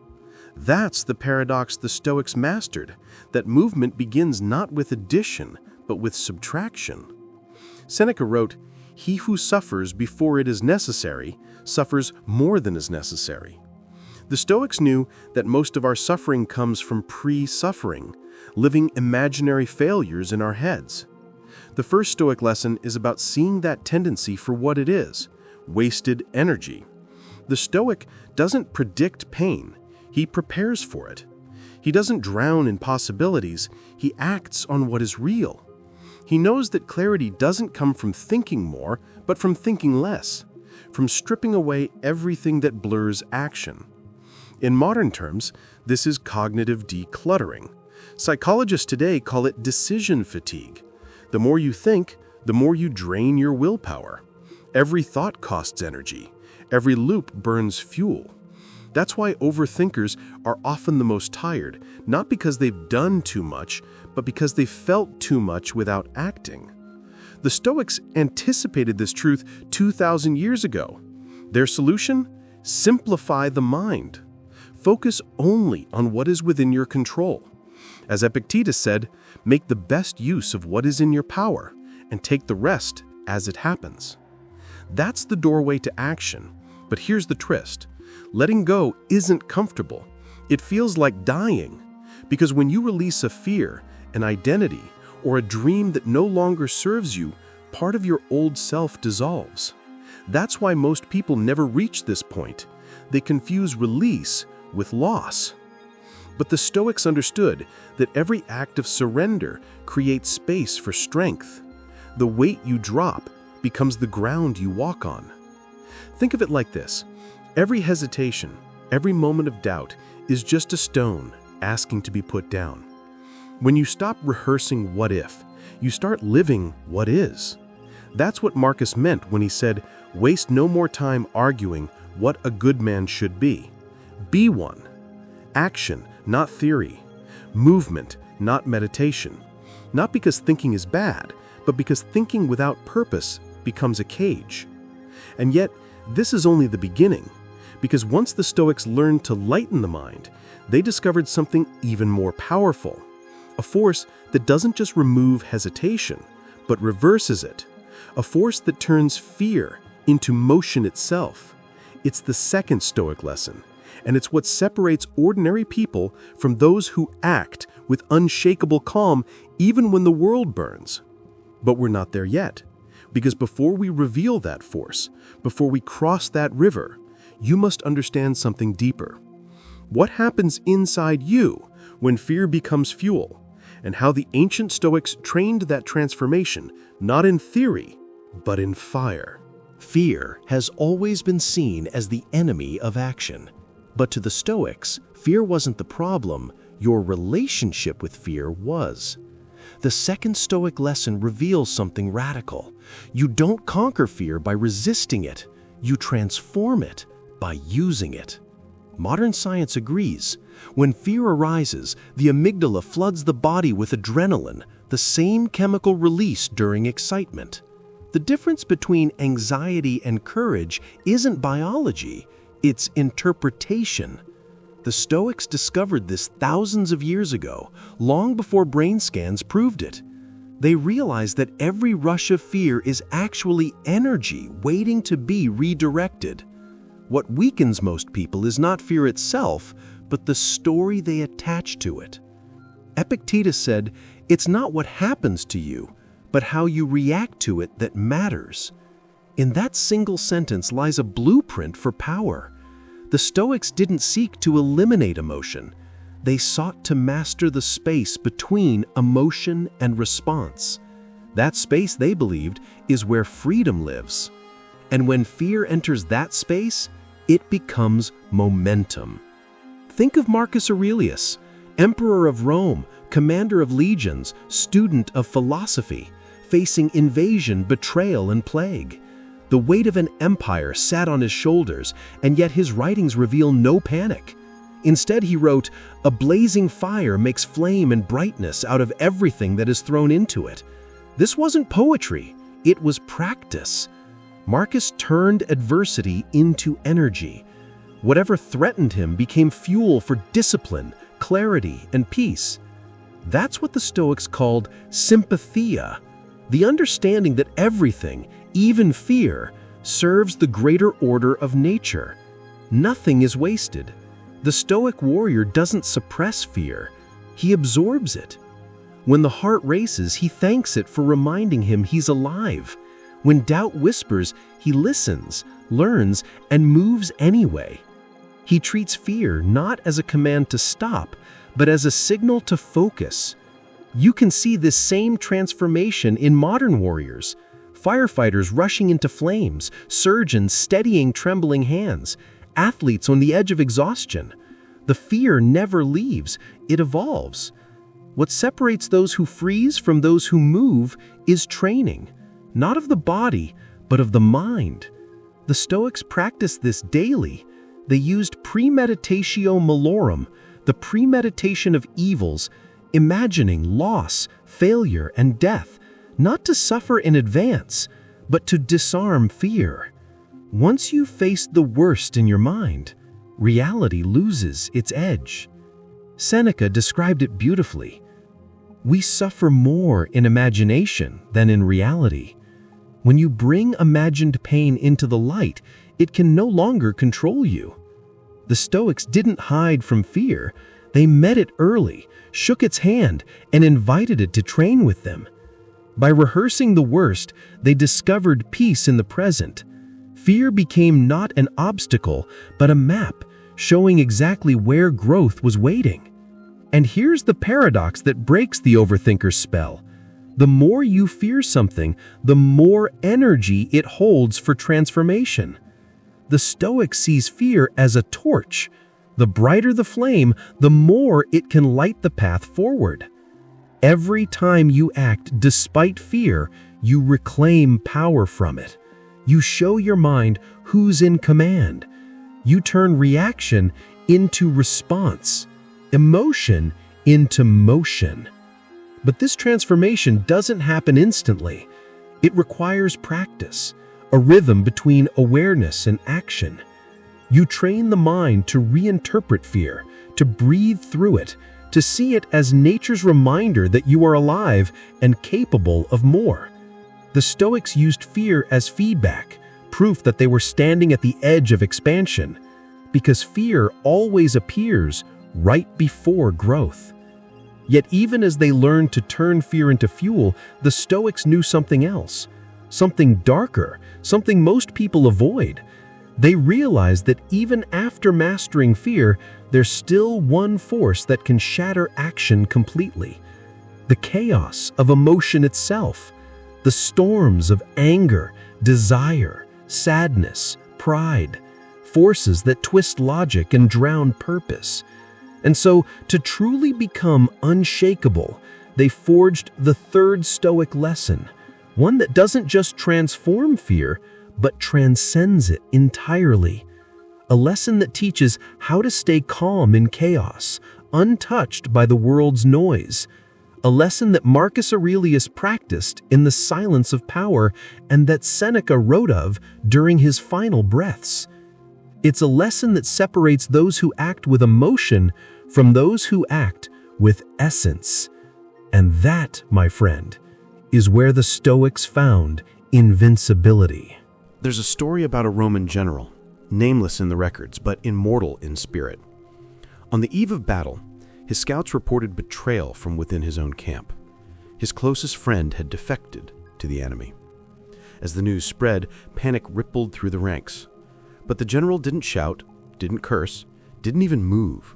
That's the paradox the Stoics mastered, that movement begins not with addition, but with subtraction. Seneca wrote, "He who suffers before it is necessary, suffers more than is necessary." The Stoics knew that most of our suffering comes from pre-suffering, living imaginary failures in our heads. The first Stoic lesson is about seeing that tendency for what it is: wasted energy. The Stoic doesn't predict pain, he prepares for it. He doesn't drown in possibilities, he acts on what is real. He knows that clarity doesn't come from thinking more, but from thinking less, from stripping away everything that blurs action. In modern terms, this is cognitive decluttering. Psychologists today call it decision fatigue. The more you think, the more you drain your willpower. Every thought costs energy. Every loop burns fuel. That's why overthinkers are often the most tired, not because they've done too much, but because they felt too much without acting. The Stoics anticipated this truth 2,000 years ago. Their solution? Simplify the mind. Focus only on what is within your control. As Epictetus said, make the best use of what is in your power and take the rest as it happens. That's the doorway to action. But here's the twist. Letting go isn't comfortable. It feels like dying. Because when you release a fear, an identity, or a dream that no longer serves you, part of your old self dissolves. That's why most people never reach this point. They confuse release with loss. But the Stoics understood that every act of surrender creates space for strength. The weight you drop becomes the ground you walk on. Think of it like this. Every hesitation, every moment of doubt is just a stone asking to be put down. When you stop rehearsing what if, you start living what is. That's what Marcus meant when he said, waste no more time arguing what a good man should be. Be one. Action, not theory. Movement, not meditation. Not because thinking is bad, but because thinking without purpose becomes a cage. And yet, this is only the beginning, because once the Stoics learned to lighten the mind, they discovered something even more powerful. A force that doesn't just remove hesitation, but reverses it. A force that turns fear into motion itself. It's the second Stoic lesson, and it's what separates ordinary people from those who act with unshakable calm even when the world burns. But we're not there yet. Because before we reveal that force, before we cross that river, you must understand something deeper. What happens inside you when fear becomes fuel, and how the ancient Stoics trained that transformation, not in theory, but in fire. Fear has always been seen as the enemy of action. But to the Stoics, fear wasn't the problem, your relationship with fear was. The second Stoic lesson reveals something radical. You don't conquer fear by resisting it. You transform it by using it. Modern science agrees. When fear arises, the amygdala floods the body with adrenaline, the same chemical released during excitement. The difference between anxiety and courage isn't biology, it's interpretation. The Stoics discovered this thousands of years ago, long before brain scans proved it. They realized that every rush of fear is actually energy waiting to be redirected. What weakens most people is not fear itself, but the story they attach to it. Epictetus said, "It's not what happens to you, but how you react to it that matters." In that single sentence lies a blueprint for power. The Stoics didn't seek to eliminate emotion. They sought to master the space between emotion and response. That space, they believed, is where freedom lives. And when fear enters that space, it becomes momentum. Think of Marcus Aurelius, emperor of Rome, commander of legions, student of philosophy, facing invasion, betrayal, and plague. The weight of an empire sat on his shoulders, and yet his writings reveal no panic. Instead, he wrote, "A blazing fire makes flame and brightness out of everything that is thrown into it." This wasn't poetry, it was practice. Marcus turned adversity into energy. Whatever threatened him became fuel for discipline, clarity, and peace. That's what the Stoics called sympathia, the understanding that everything, even fear, serves the greater order of nature. Nothing is wasted. The Stoic warrior doesn't suppress fear, he absorbs it. When the heart races, he thanks it for reminding him he's alive. When doubt whispers, he listens, learns, and moves anyway. He treats fear not as a command to stop, but as a signal to focus. You can see this same transformation in modern warriors. Firefighters rushing into flames, surgeons steadying trembling hands, athletes on the edge of exhaustion. The fear never leaves, it evolves. What separates those who freeze from those who move is training, not of the body, but of the mind. The Stoics practiced this daily. They used premeditatio malorum, the premeditation of evils, imagining loss, failure, and death, not to suffer in advance, but to disarm fear. Once you've faced the worst in your mind, reality loses its edge. Seneca described it beautifully. We suffer more in imagination than in reality. When you bring imagined pain into the light, it can no longer control you. The Stoics didn't hide from fear. They met it early, shook its hand, and invited it to train with them. By rehearsing the worst, they discovered peace in the present. Fear became not an obstacle, but a map, showing exactly where growth was waiting. And here's the paradox that breaks the overthinker's spell. The more you fear something, the more energy it holds for transformation. The Stoic sees fear as a torch. The brighter the flame, the more it can light the path forward. Every time you act despite fear, you reclaim power from it. You show your mind who's in command. You turn reaction into response, emotion into motion. But this transformation doesn't happen instantly. It requires practice, a rhythm between awareness and action. You train the mind to reinterpret fear, to breathe through it, to see it as nature's reminder that you are alive and capable of more. The Stoics used fear as feedback, proof that they were standing at the edge of expansion, because fear always appears right before growth. Yet even as they learned to turn fear into fuel, the Stoics knew something else. something darker, something most people avoid. They realize that even after mastering fear, there's still one force that can shatter action completely. The chaos of emotion itself, the storms of anger, desire, sadness, pride, forces that twist logic and drown purpose. And so, to truly become unshakable, they forged the third Stoic lesson, one that doesn't just transform fear, but transcends it entirely. A lesson that teaches how to stay calm in chaos, untouched by the world's noise. A lesson that Marcus Aurelius practiced in the silence of power and that Seneca wrote of during his final breaths. It's a lesson that separates those who act with emotion from those who act with essence. And that, my friend, is where the Stoics found invincibility. There's a story about a Roman general, nameless in the records, but immortal in spirit. On the eve of battle, his scouts reported betrayal from within his own camp. His closest friend had defected to the enemy. As the news spread, panic rippled through the ranks. But the general didn't shout, didn't curse, didn't even move.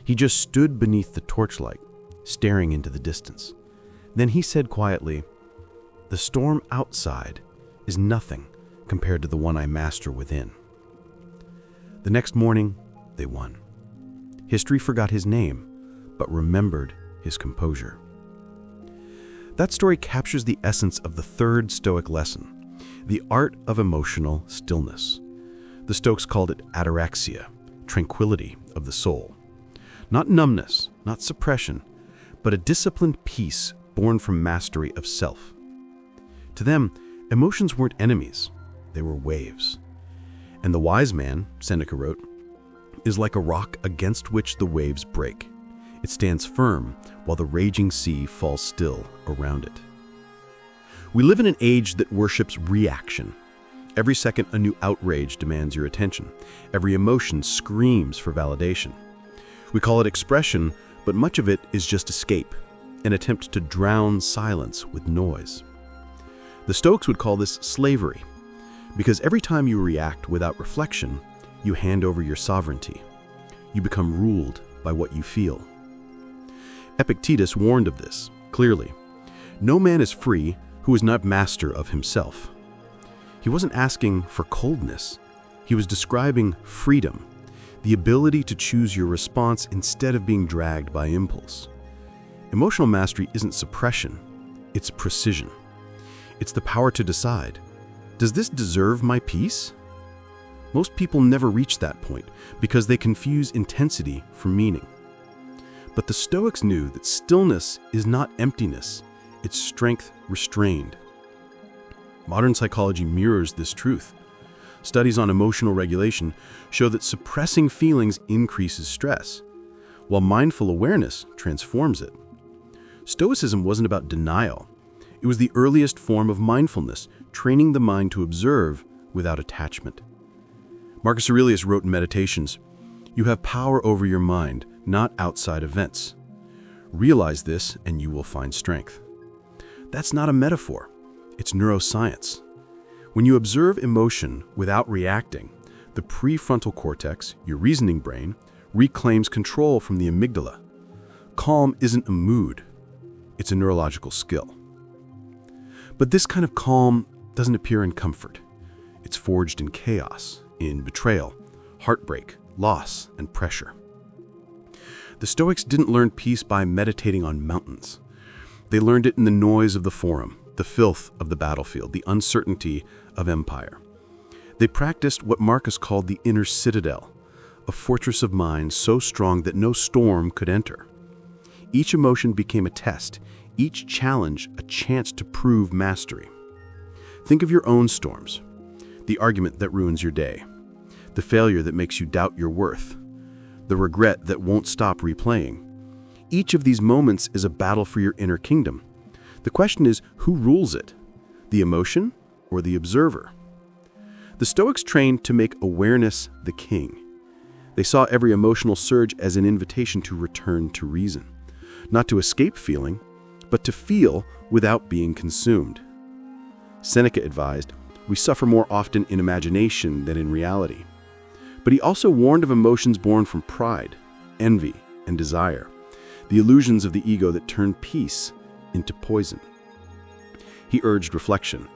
He just stood beneath the torchlight, staring into the distance. Then he said quietly, "The storm outside is nothing compared to the one I master within." The next morning, they won. History forgot his name, but remembered his composure. That story captures the essence of the third Stoic lesson, the art of emotional stillness. The Stoics called it ataraxia, tranquility of the soul. Not numbness, not suppression, but a disciplined peace born from mastery of self. To them, emotions weren't enemies, they were waves. And the wise man, Seneca wrote, is like a rock against which the waves break. It stands firm while the raging sea falls still around it. We live in an age that worships reaction. Every second, a new outrage demands your attention. Every emotion screams for validation. We call it expression, but much of it is just escape, an attempt to drown silence with noise. The Stoics would call this slavery, because every time you react without reflection, you hand over your sovereignty. You become ruled by what you feel. Epictetus warned of this, clearly. No man is free who is not master of himself. He wasn't asking for coldness. He was describing freedom, the ability to choose your response instead of being dragged by impulse. Emotional mastery isn't suppression, it's precision. It's the power to decide, does this deserve my peace? Most people never reach that point because they confuse intensity for meaning. But the Stoics knew that stillness is not emptiness, it's strength restrained. Modern psychology mirrors this truth. Studies on emotional regulation show that suppressing feelings increases stress, while mindful awareness transforms it. Stoicism wasn't about denial. It was the earliest form of mindfulness, training the mind to observe without attachment. Marcus Aurelius wrote in Meditations, "You have power over your mind, not outside events. Realize this and you will find strength." That's not a metaphor. It's neuroscience. When you observe emotion without reacting, the prefrontal cortex, your reasoning brain, reclaims control from the amygdala. Calm isn't a mood, it's a neurological skill. But this kind of calm doesn't appear in comfort. It's forged in chaos, in betrayal, heartbreak, loss, and pressure. The Stoics didn't learn peace by meditating on mountains. They learned it in the noise of the forum, the filth of the battlefield, the uncertainty of empire. They practiced what Marcus called the inner citadel, a fortress of mind so strong that no storm could enter. Each emotion became a test, each challenge a chance to prove mastery. Think of your own storms, the argument that ruins your day, the failure that makes you doubt your worth, the regret that won't stop replaying. Each of these moments is a battle for your inner kingdom. The question is, who rules it? The emotion or the observer? The Stoics trained to make awareness the king. They saw every emotional surge as an invitation to return to reason, not to escape feeling, but to feel without being consumed. Seneca advised, "We suffer more often in imagination than in reality." But he also warned of emotions born from pride, envy, and desire, the illusions of the ego that turn peace into poison. He urged reflection.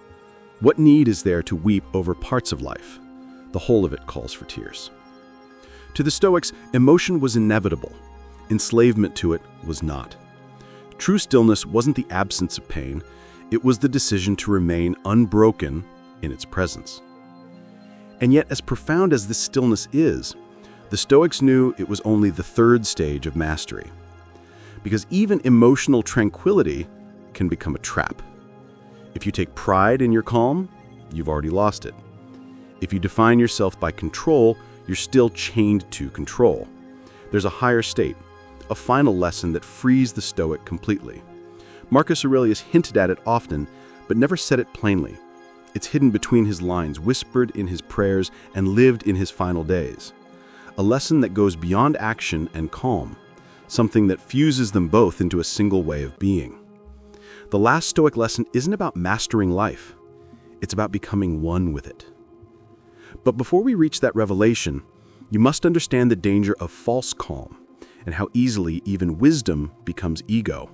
What need is there to weep over parts of life? The whole of it calls for tears. To the Stoics, emotion was inevitable. Enslavement to it was not. True stillness wasn't the absence of pain, it was the decision to remain unbroken in its presence. And yet, as profound as this stillness is, the Stoics knew it was only the third stage of mastery. Because even emotional tranquility can become a trap. If you take pride in your calm, you've already lost it. If you define yourself by control, you're still chained to control. There's a higher state, a final lesson that frees the Stoic completely. Marcus Aurelius hinted at it often, but never said it plainly. It's hidden between his lines, whispered in his prayers, and lived in his final days. A lesson that goes beyond action and calm, something that fuses them both into a single way of being. The last Stoic lesson isn't about mastering life. It's about becoming one with it. But before we reach that revelation, you must understand the danger of false calm and how easily even wisdom becomes ego.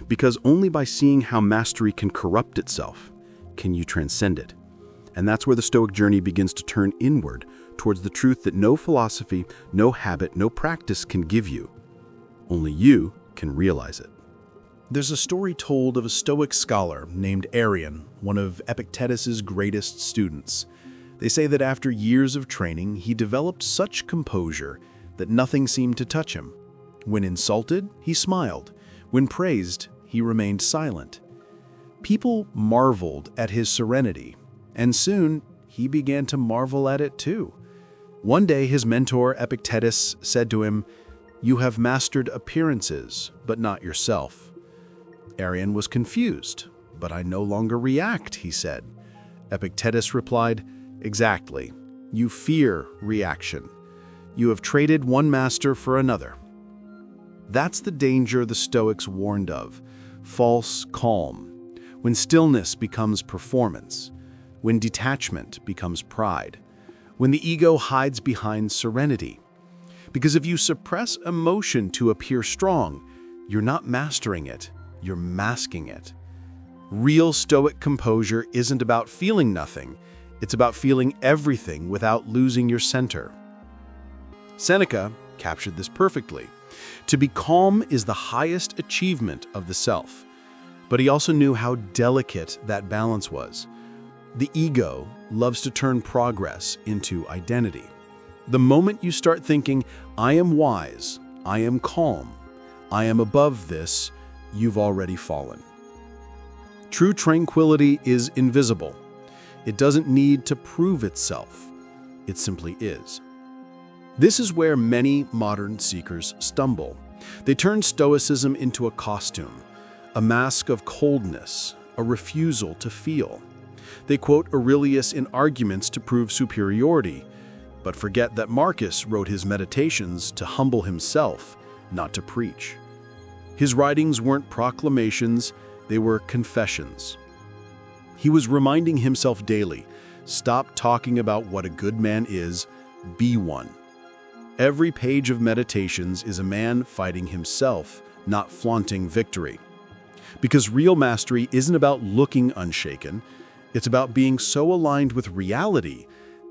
Because only by seeing how mastery can corrupt itself can you transcend it. And that's where the Stoic journey begins to turn inward towards the truth that no philosophy, no habit, no practice can give you. Only you can realize it. There's a story told of a Stoic scholar named Arrian, one of Epictetus's greatest students. They say that after years of training, he developed such composure that nothing seemed to touch him. When insulted, he smiled. When praised, he remained silent. People marveled at his serenity, and soon he began to marvel at it too. One day, his mentor Epictetus said to him, "You have mastered appearances, but not yourself." Arrian was confused. "But I no longer react," he said. Epictetus replied, "Exactly. You fear reaction. You have traded one master for another." That's the danger the Stoics warned of. False calm. When stillness becomes performance. When detachment becomes pride. When the ego hides behind serenity. Because if you suppress emotion to appear strong, you're not mastering it, you're masking it. Real Stoic composure isn't about feeling nothing, it's about feeling everything without losing your center. Seneca captured this perfectly. To be calm is the highest achievement of the self. But he also knew how delicate that balance was. The ego loves to turn progress into identity. The moment you start thinking, "I am wise, I am calm, I am above this," you've already fallen. True tranquility is invisible. It doesn't need to prove itself. It simply is. This is where many modern seekers stumble. They turn Stoicism into a costume, a mask of coldness, a refusal to feel. They quote Aurelius in arguments to prove superiority, but forget that Marcus wrote his meditations to humble himself, not to preach. His writings weren't proclamations, they were confessions. He was reminding himself daily, stop talking about what a good man is, be one. Every page of Meditations is a man fighting himself, not flaunting victory. Because real mastery isn't about looking unshaken, it's about being so aligned with reality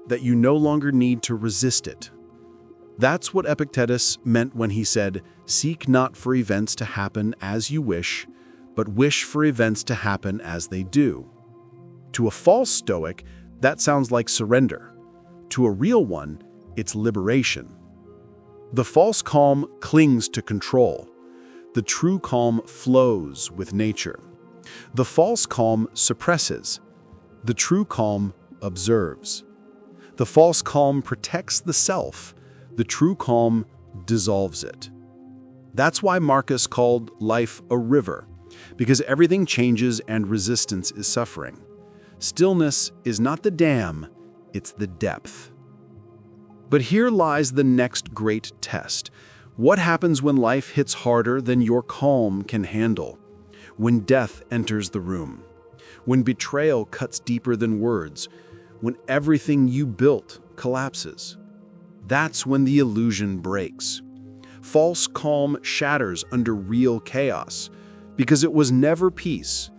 that you no longer need to resist it. That's what Epictetus meant when he said, "Seek not for events to happen as you wish, but wish for events to happen as they do." To a false Stoic, that sounds like surrender. To a real one, it's liberation. The false calm clings to control. The true calm flows with nature. The false calm suppresses. The true calm observes. The false calm protects the self. The true calm dissolves it. That's why Marcus called life a river, because everything changes and resistance is suffering. Stillness is not the dam, it's the depth. But here lies the next great test. What happens when life hits harder than your calm can handle? When death enters the room? when betrayal cuts deeper than words, when everything you built collapses. That's when the illusion breaks. False calm shatters under real chaos, because it was never peace,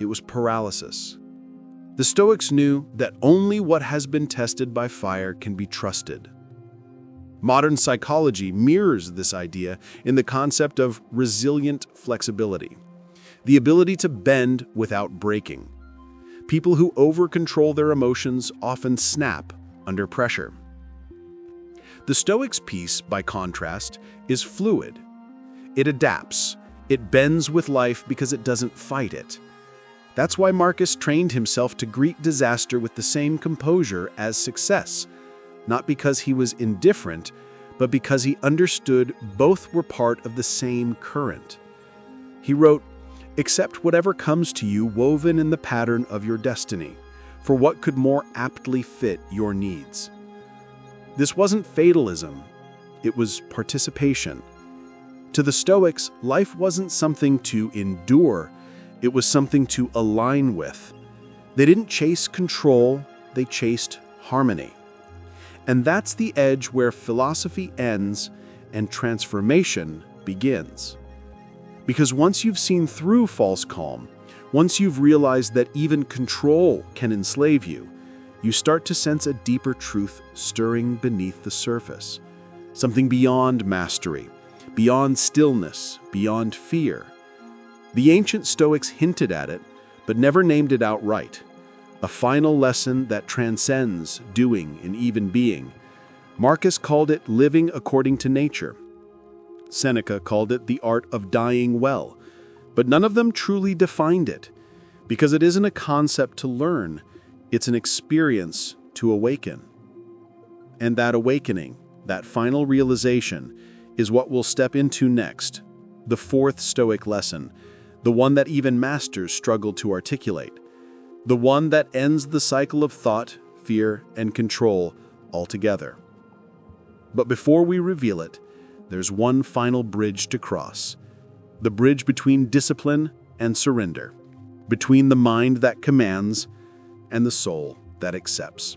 it was paralysis. The Stoics knew that only what has been tested by fire can be trusted. Modern psychology mirrors this idea in the concept of resilient flexibility, the ability to bend without breaking. People who over-control their emotions often snap under pressure. The Stoics' peace, by contrast, is fluid. It adapts. It bends with life because it doesn't fight it. That's why Marcus trained himself to greet disaster with the same composure as success, not because he was indifferent, but because he understood both were part of the same current. He wrote, "Accept whatever comes to you woven in the pattern of your destiny, for what could more aptly fit your needs?" This wasn't fatalism, it was participation. To the Stoics, life wasn't something to endure, it was something to align with. They didn't chase control, they chased harmony. And that's the edge where philosophy ends and transformation begins. Because once you've seen through false calm, once you've realized that even control can enslave you, you start to sense a deeper truth stirring beneath the surface. Something beyond mastery, beyond stillness, beyond fear. The ancient Stoics hinted at it, but never named it outright. A final lesson that transcends doing and even being. Marcus called it living according to nature. Seneca called it the art of dying well, but none of them truly defined it, because it isn't a concept to learn, it's an experience to awaken. And that awakening, that final realization, is what we'll step into next, the fourth Stoic lesson, the one that even masters struggle to articulate, the one that ends the cycle of thought, fear, and control altogether. But before we reveal it, there's one final bridge to cross, the bridge between discipline and surrender, between the mind that commands and the soul that accepts.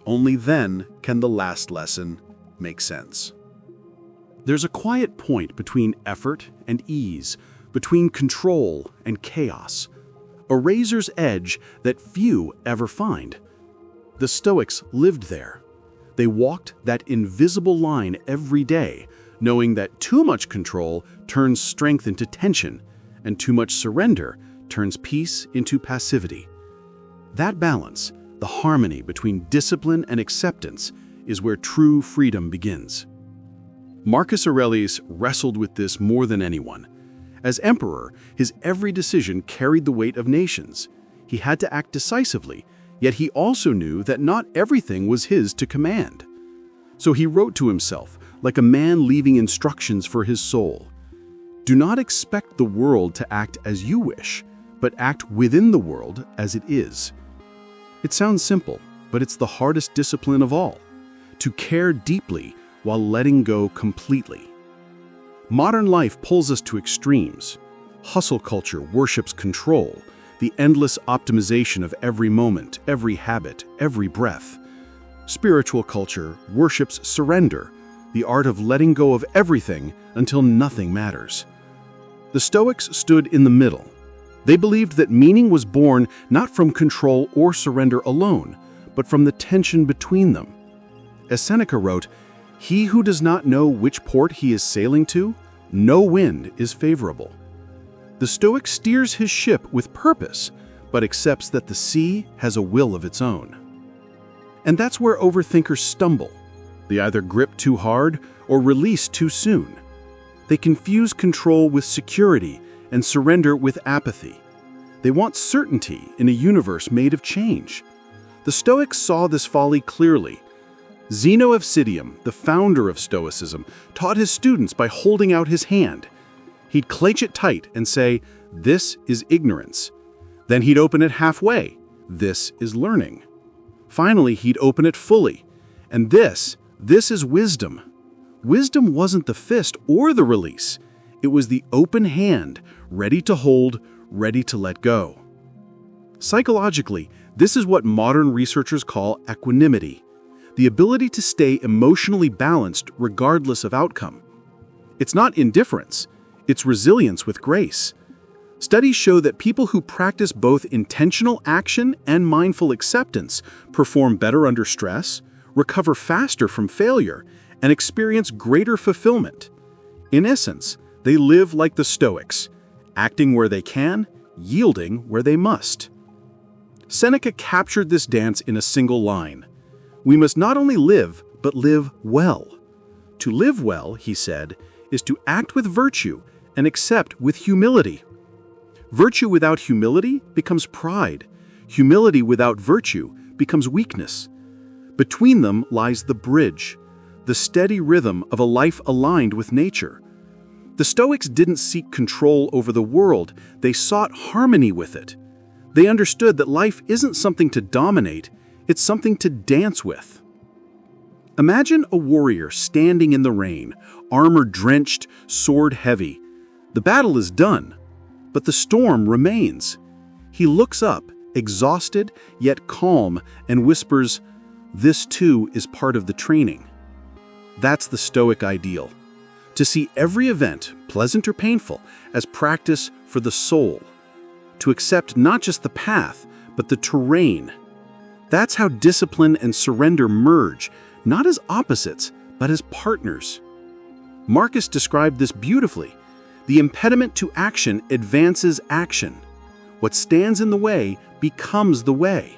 Only then can the last lesson make sense. There's a quiet point between effort and ease, between control and chaos, a razor's edge that few ever find. The Stoics lived there. They walked that invisible line every day, knowing that too much control turns strength into tension, and too much surrender turns peace into passivity. That balance, the harmony between discipline and acceptance, is where true freedom begins. Marcus Aurelius wrestled with this more than anyone. As emperor, his every decision carried the weight of nations. He had to act decisively, yet he also knew that not everything was his to command. So he wrote to himself, like a man leaving instructions for his soul. Do not expect the world to act as you wish, but act within the world as it is. It sounds simple, but it's the hardest discipline of all, to care deeply while letting go completely. Modern life pulls us to extremes. Hustle culture worships control, the endless optimization of every moment, every habit, every breath. Spiritual culture worships surrender, the art of letting go of everything until nothing matters. The Stoics stood in the middle. They believed that meaning was born not from control or surrender alone, but from the tension between them. As Seneca wrote, "He who does not know which port he is sailing to, no wind is favorable." The Stoic steers his ship with purpose, but accepts that the sea has a will of its own. And that's where overthinkers stumble. They either grip too hard or release too soon. They confuse control with security and surrender with apathy. They want certainty in a universe made of change. The Stoics saw this folly clearly. Zeno of Citium, the founder of Stoicism, taught his students by holding out his hand. He'd clench it tight and say, "This is ignorance." Then he'd open it halfway. "This is learning." Finally, he'd open it fully. And this is wisdom. Wisdom wasn't the fist or the release. It was the open hand, ready to hold, ready to let go. Psychologically, this is what modern researchers call equanimity, the ability to stay emotionally balanced regardless of outcome. It's not indifference, it's resilience with grace. Studies show that people who practice both intentional action and mindful acceptance perform better under stress, recover faster from failure, and experience greater fulfillment. In essence, they live like the Stoics, acting where they can, yielding where they must. Seneca captured this dance in a single line. We must not only live, but live well. To live well, he said, is to act with virtue and accept with humility. Virtue without humility becomes pride. Humility without virtue becomes weakness. Between them lies the bridge, the steady rhythm of a life aligned with nature. The Stoics didn't seek control over the world, they sought harmony with it. They understood that life isn't something to dominate, it's something to dance with. Imagine a warrior standing in the rain, armor drenched, sword heavy. The battle is done, but the storm remains. He looks up, exhausted yet calm, and whispers, "This too is part of the training." That's the Stoic ideal. To see every event, pleasant or painful, as practice for the soul. To accept not just the path, but the terrain. That's how discipline and surrender merge, not as opposites, but as partners. Marcus described this beautifully. The impediment to action advances action. What stands in the way becomes the way.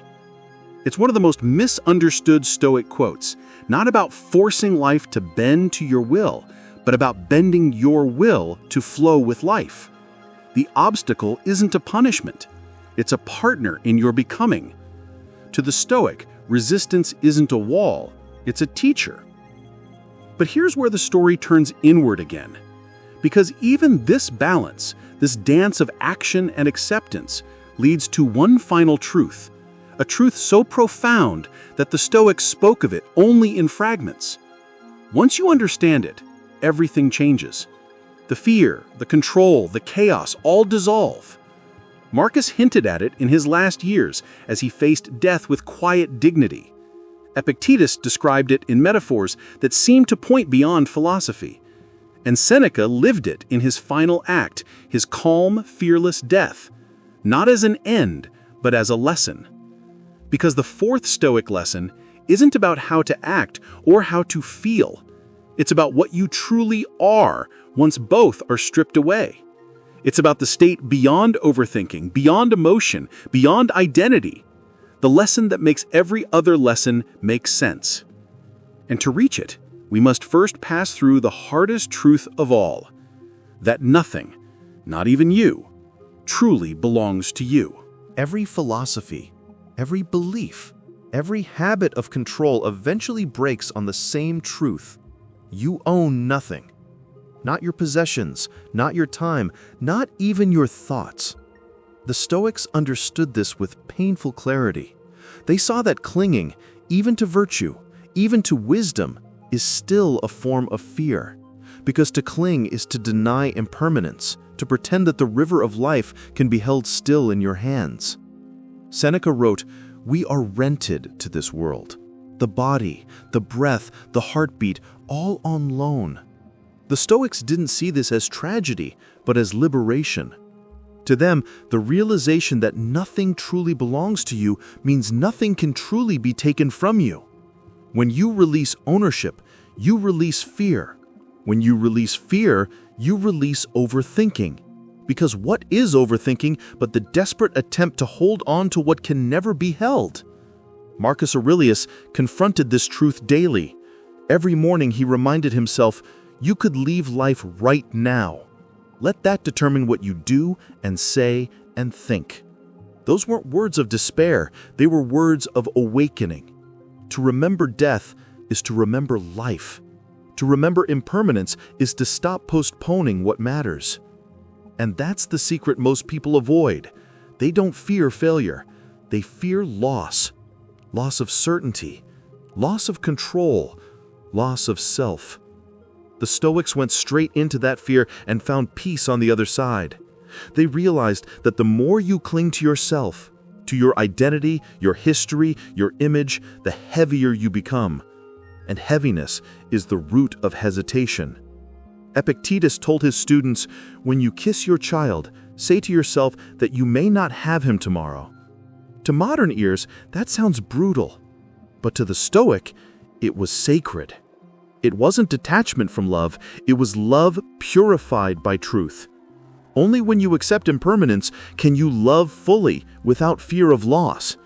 It's one of the most misunderstood Stoic quotes, not about forcing life to bend to your will, but about bending your will to flow with life. The obstacle isn't a punishment. It's a partner in your becoming. To the Stoic, resistance isn't a wall, it's a teacher. But here's where the story turns inward again. Because even this balance, this dance of action and acceptance, leads to one final truth, a truth so profound that the Stoics spoke of it only in fragments. Once you understand it, everything changes. The fear, the control, the chaos all dissolve. Marcus hinted at it in his last years as he faced death with quiet dignity. Epictetus described it in metaphors that seemed to point beyond philosophy. And Seneca lived it in his final act, his calm, fearless death, not as an end, but as a lesson. Because the fourth Stoic lesson isn't about how to act or how to feel. It's about what you truly are once both are stripped away. It's about the state beyond overthinking, beyond emotion, beyond identity. The lesson that makes every other lesson make sense. And to reach it, we must first pass through the hardest truth of all, that nothing, not even you, truly belongs to you. Every philosophy, every belief, every habit of control eventually breaks on the same truth. You own nothing. Not your possessions, not your time, not even your thoughts. The Stoics understood this with painful clarity. They saw that clinging, even to virtue, even to wisdom, is still a form of fear. Because to cling is to deny impermanence, to pretend that the river of life can be held still in your hands. Seneca wrote, "We are rented to this world. The body, the breath, the heartbeat, all on loan." The Stoics didn't see this as tragedy, but as liberation. To them, the realization that nothing truly belongs to you means nothing can truly be taken from you. When you release ownership, you release fear. When you release fear, you release overthinking. Because what is overthinking but the desperate attempt to hold on to what can never be held? Marcus Aurelius confronted this truth daily. Every morning he reminded himself, you could leave life right now. Let that determine what you do and say and think. Those weren't words of despair, they were words of awakening. To remember death is to remember life. To remember impermanence is to stop postponing what matters. And that's the secret most people avoid. They don't fear failure. They fear loss. Loss of certainty. Loss of control. Loss of self. The Stoics went straight into that fear and found peace on the other side. They realized that the more you cling to yourself, to your identity, your history, your image, the heavier you become. And heaviness is the root of hesitation. Epictetus told his students, when you kiss your child, say to yourself that you may not have him tomorrow. To modern ears, that sounds brutal. But to the Stoic, it was sacred. It wasn't detachment from love, it was love purified by truth. Only when you accept impermanence can you love fully without fear of loss.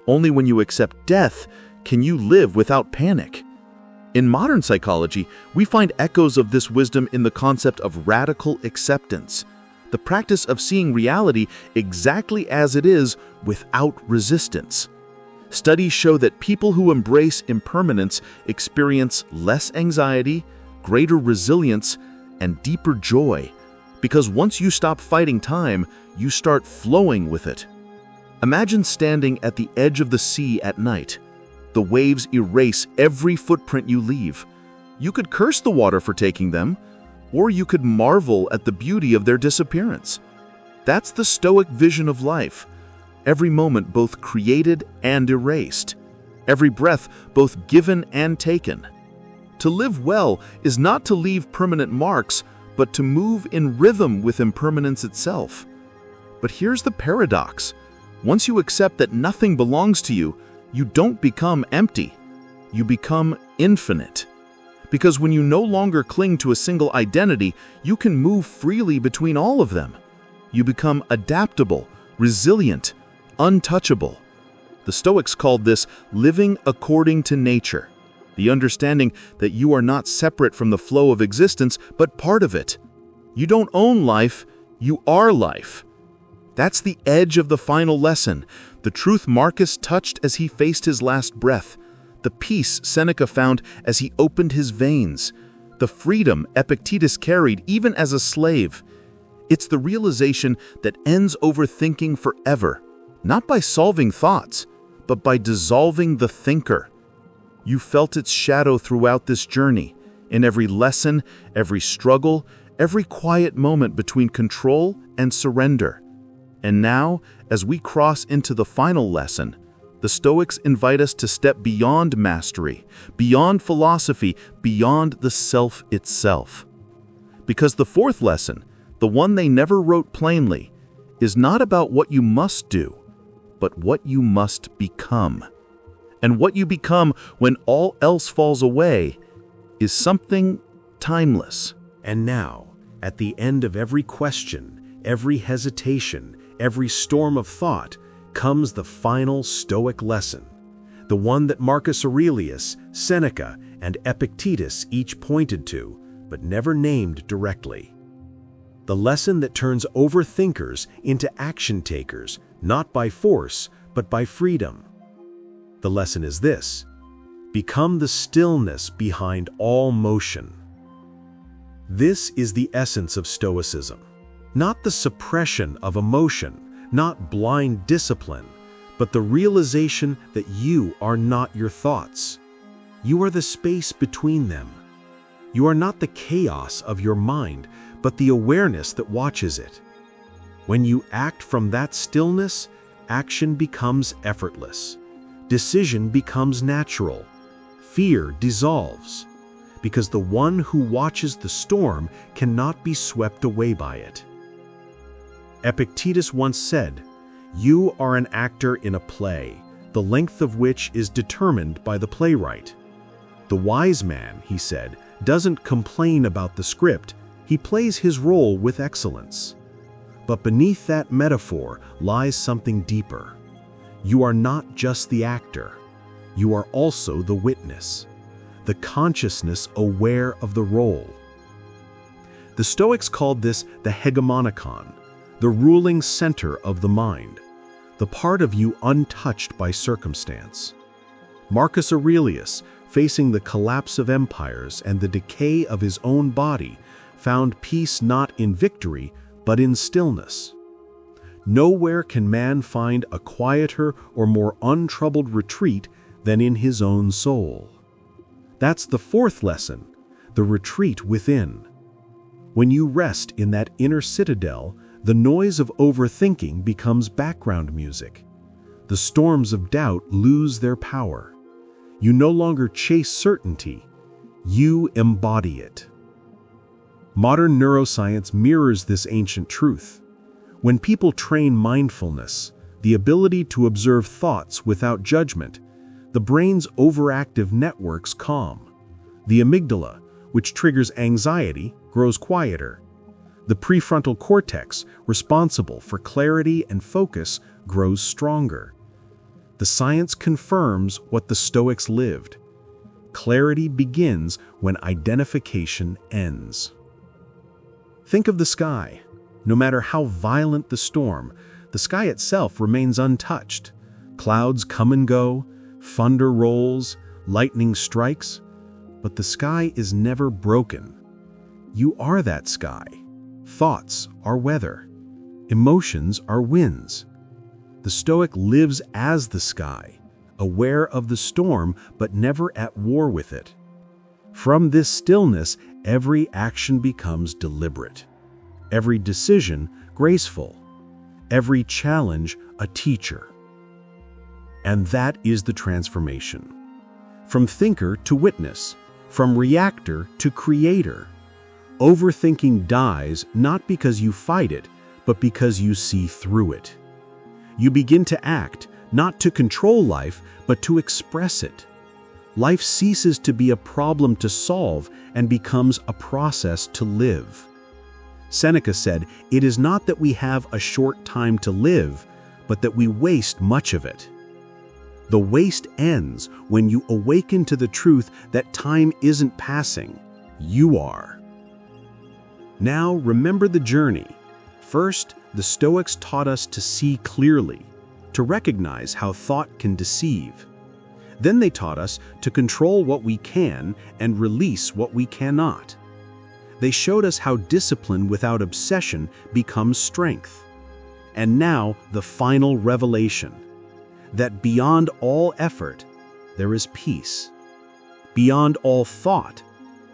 Only when you accept death can you live without panic. In modern psychology, we find echoes of this wisdom in the concept of radical acceptance, the practice of seeing reality exactly as it is without resistance. Studies show that people who embrace impermanence experience less anxiety, greater resilience, and deeper joy, because once you stop fighting time, you start flowing with it. Imagine standing at the edge of the sea at night. The waves erase every footprint you leave. You could curse the water for taking them, or you could marvel at the beauty of their disappearance. That's the Stoic vision of life. Every moment both created and erased. Every breath both given and taken. To live well is not to leave permanent marks, but to move in rhythm with impermanence itself. But here's the paradox. Once you accept that nothing belongs to you, you don't become empty. You become infinite. Because when you no longer cling to a single identity, you can move freely between all of them. You become adaptable, resilient, untouchable. The Stoics called this living according to nature, the understanding that you are not separate from the flow of existence, but part of it. You don't own life, you are life. That's the edge of the final lesson, the truth Marcus touched as he faced his last breath, the peace Seneca found as he opened his veins, the freedom Epictetus carried even as a slave. It's the realization that ends overthinking forever, not by solving thoughts, but by dissolving the thinker. You felt its shadow throughout this journey, in every lesson, every struggle, every quiet moment between control and surrender. And now, as we cross into the final lesson, the Stoics invite us to step beyond mastery, beyond philosophy, beyond the self itself. Because the fourth lesson, the one they never wrote plainly, is not about what you must do, but what you must become. And what you become when all else falls away is something timeless. And now, at the end of every question, every hesitation, every storm of thought, comes the final Stoic lesson, the one that Marcus Aurelius, Seneca, and Epictetus each pointed to, but never named directly. The lesson that turns overthinkers into action takers, not by force, but by freedom. The lesson is this: become the stillness behind all motion. This is the essence of Stoicism. Not the suppression of emotion, not blind discipline, but the realization that you are not your thoughts. You are the space between them. You are not the chaos of your mind, but the awareness that watches it. When you act from that stillness, action becomes effortless. Decision becomes natural. Fear dissolves, because the one who watches the storm cannot be swept away by it. Epictetus once said, "You are an actor in a play, the length of which is determined by the playwright." The wise man, he said, doesn't complain about the script, he plays his role with excellence. But beneath that metaphor lies something deeper. You are not just the actor, you are also the witness, the consciousness aware of the role. The Stoics called this the hegemonikon, the ruling center of the mind, the part of you untouched by circumstance. Marcus Aurelius, facing the collapse of empires and the decay of his own body, found peace not in victory, but in stillness. Nowhere can man find a quieter or more untroubled retreat than in his own soul. That's the fourth lesson, the retreat within. When you rest in that inner citadel, the noise of overthinking becomes background music. The storms of doubt lose their power. You no longer chase certainty, you embody it. Modern neuroscience mirrors this ancient truth. When people train mindfulness, the ability to observe thoughts without judgment, the brain's overactive networks calm. The amygdala, which triggers anxiety, grows quieter. The prefrontal cortex, responsible for clarity and focus, grows stronger. The science confirms what the Stoics lived. Clarity begins when identification ends. Think of the sky. No matter how violent the storm, the sky itself remains untouched. Clouds come and go, thunder rolls, lightning strikes, but the sky is never broken. You are that sky. Thoughts are weather. Emotions are winds. The Stoic lives as the sky, aware of the storm but never at war with it. From this stillness, every action becomes deliberate, every decision graceful, every challenge a teacher. And that is the transformation. From thinker to witness, from reactor to creator. Overthinking dies not because you fight it, but because you see through it. You begin to act, not to control life, but to express it. Life ceases to be a problem to solve and becomes a process to live. Seneca said, "It is not that we have a short time to live, but that we waste much of it." The waste ends when you awaken to the truth that time isn't passing, you are. Now remember the journey. First, the Stoics taught us to see clearly, to recognize how thought can deceive. Then they taught us to control what we can and release what we cannot. They showed us how discipline without obsession becomes strength. And now the final revelation, that beyond all effort, there is peace. Beyond all thought,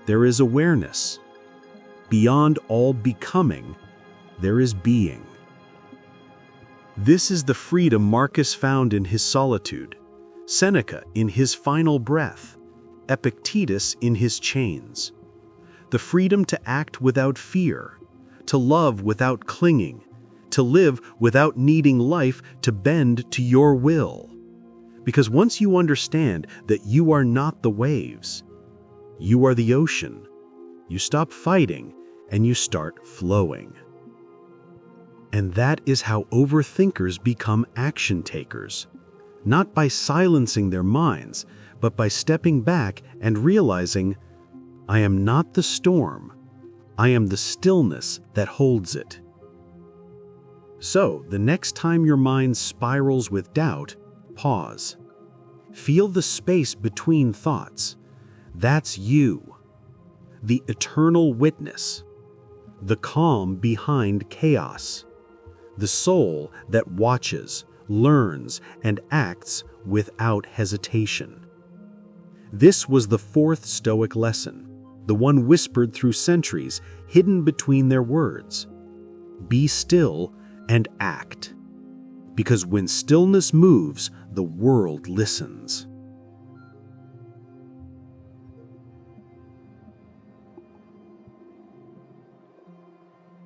there is awareness. Beyond all becoming, there is being. This is the freedom Marcus found in his solitude, Seneca in his final breath, Epictetus in his chains. The freedom to act without fear, to love without clinging, to live without needing life to bend to your will. Because once you understand that you are not the waves, you are the ocean, you stop fighting and you start flowing. And that is how overthinkers become action takers, not by silencing their minds, but by stepping back and realizing, I am not the storm, I am the stillness that holds it. So, the next time your mind spirals with doubt, pause. Feel the space between thoughts. That's you, the eternal witness, the calm behind chaos, the soul that watches, learns, and acts without hesitation. This was the fourth Stoic lesson, the one whispered through centuries, hidden between their words. Be still and act. Because when stillness moves, the world listens.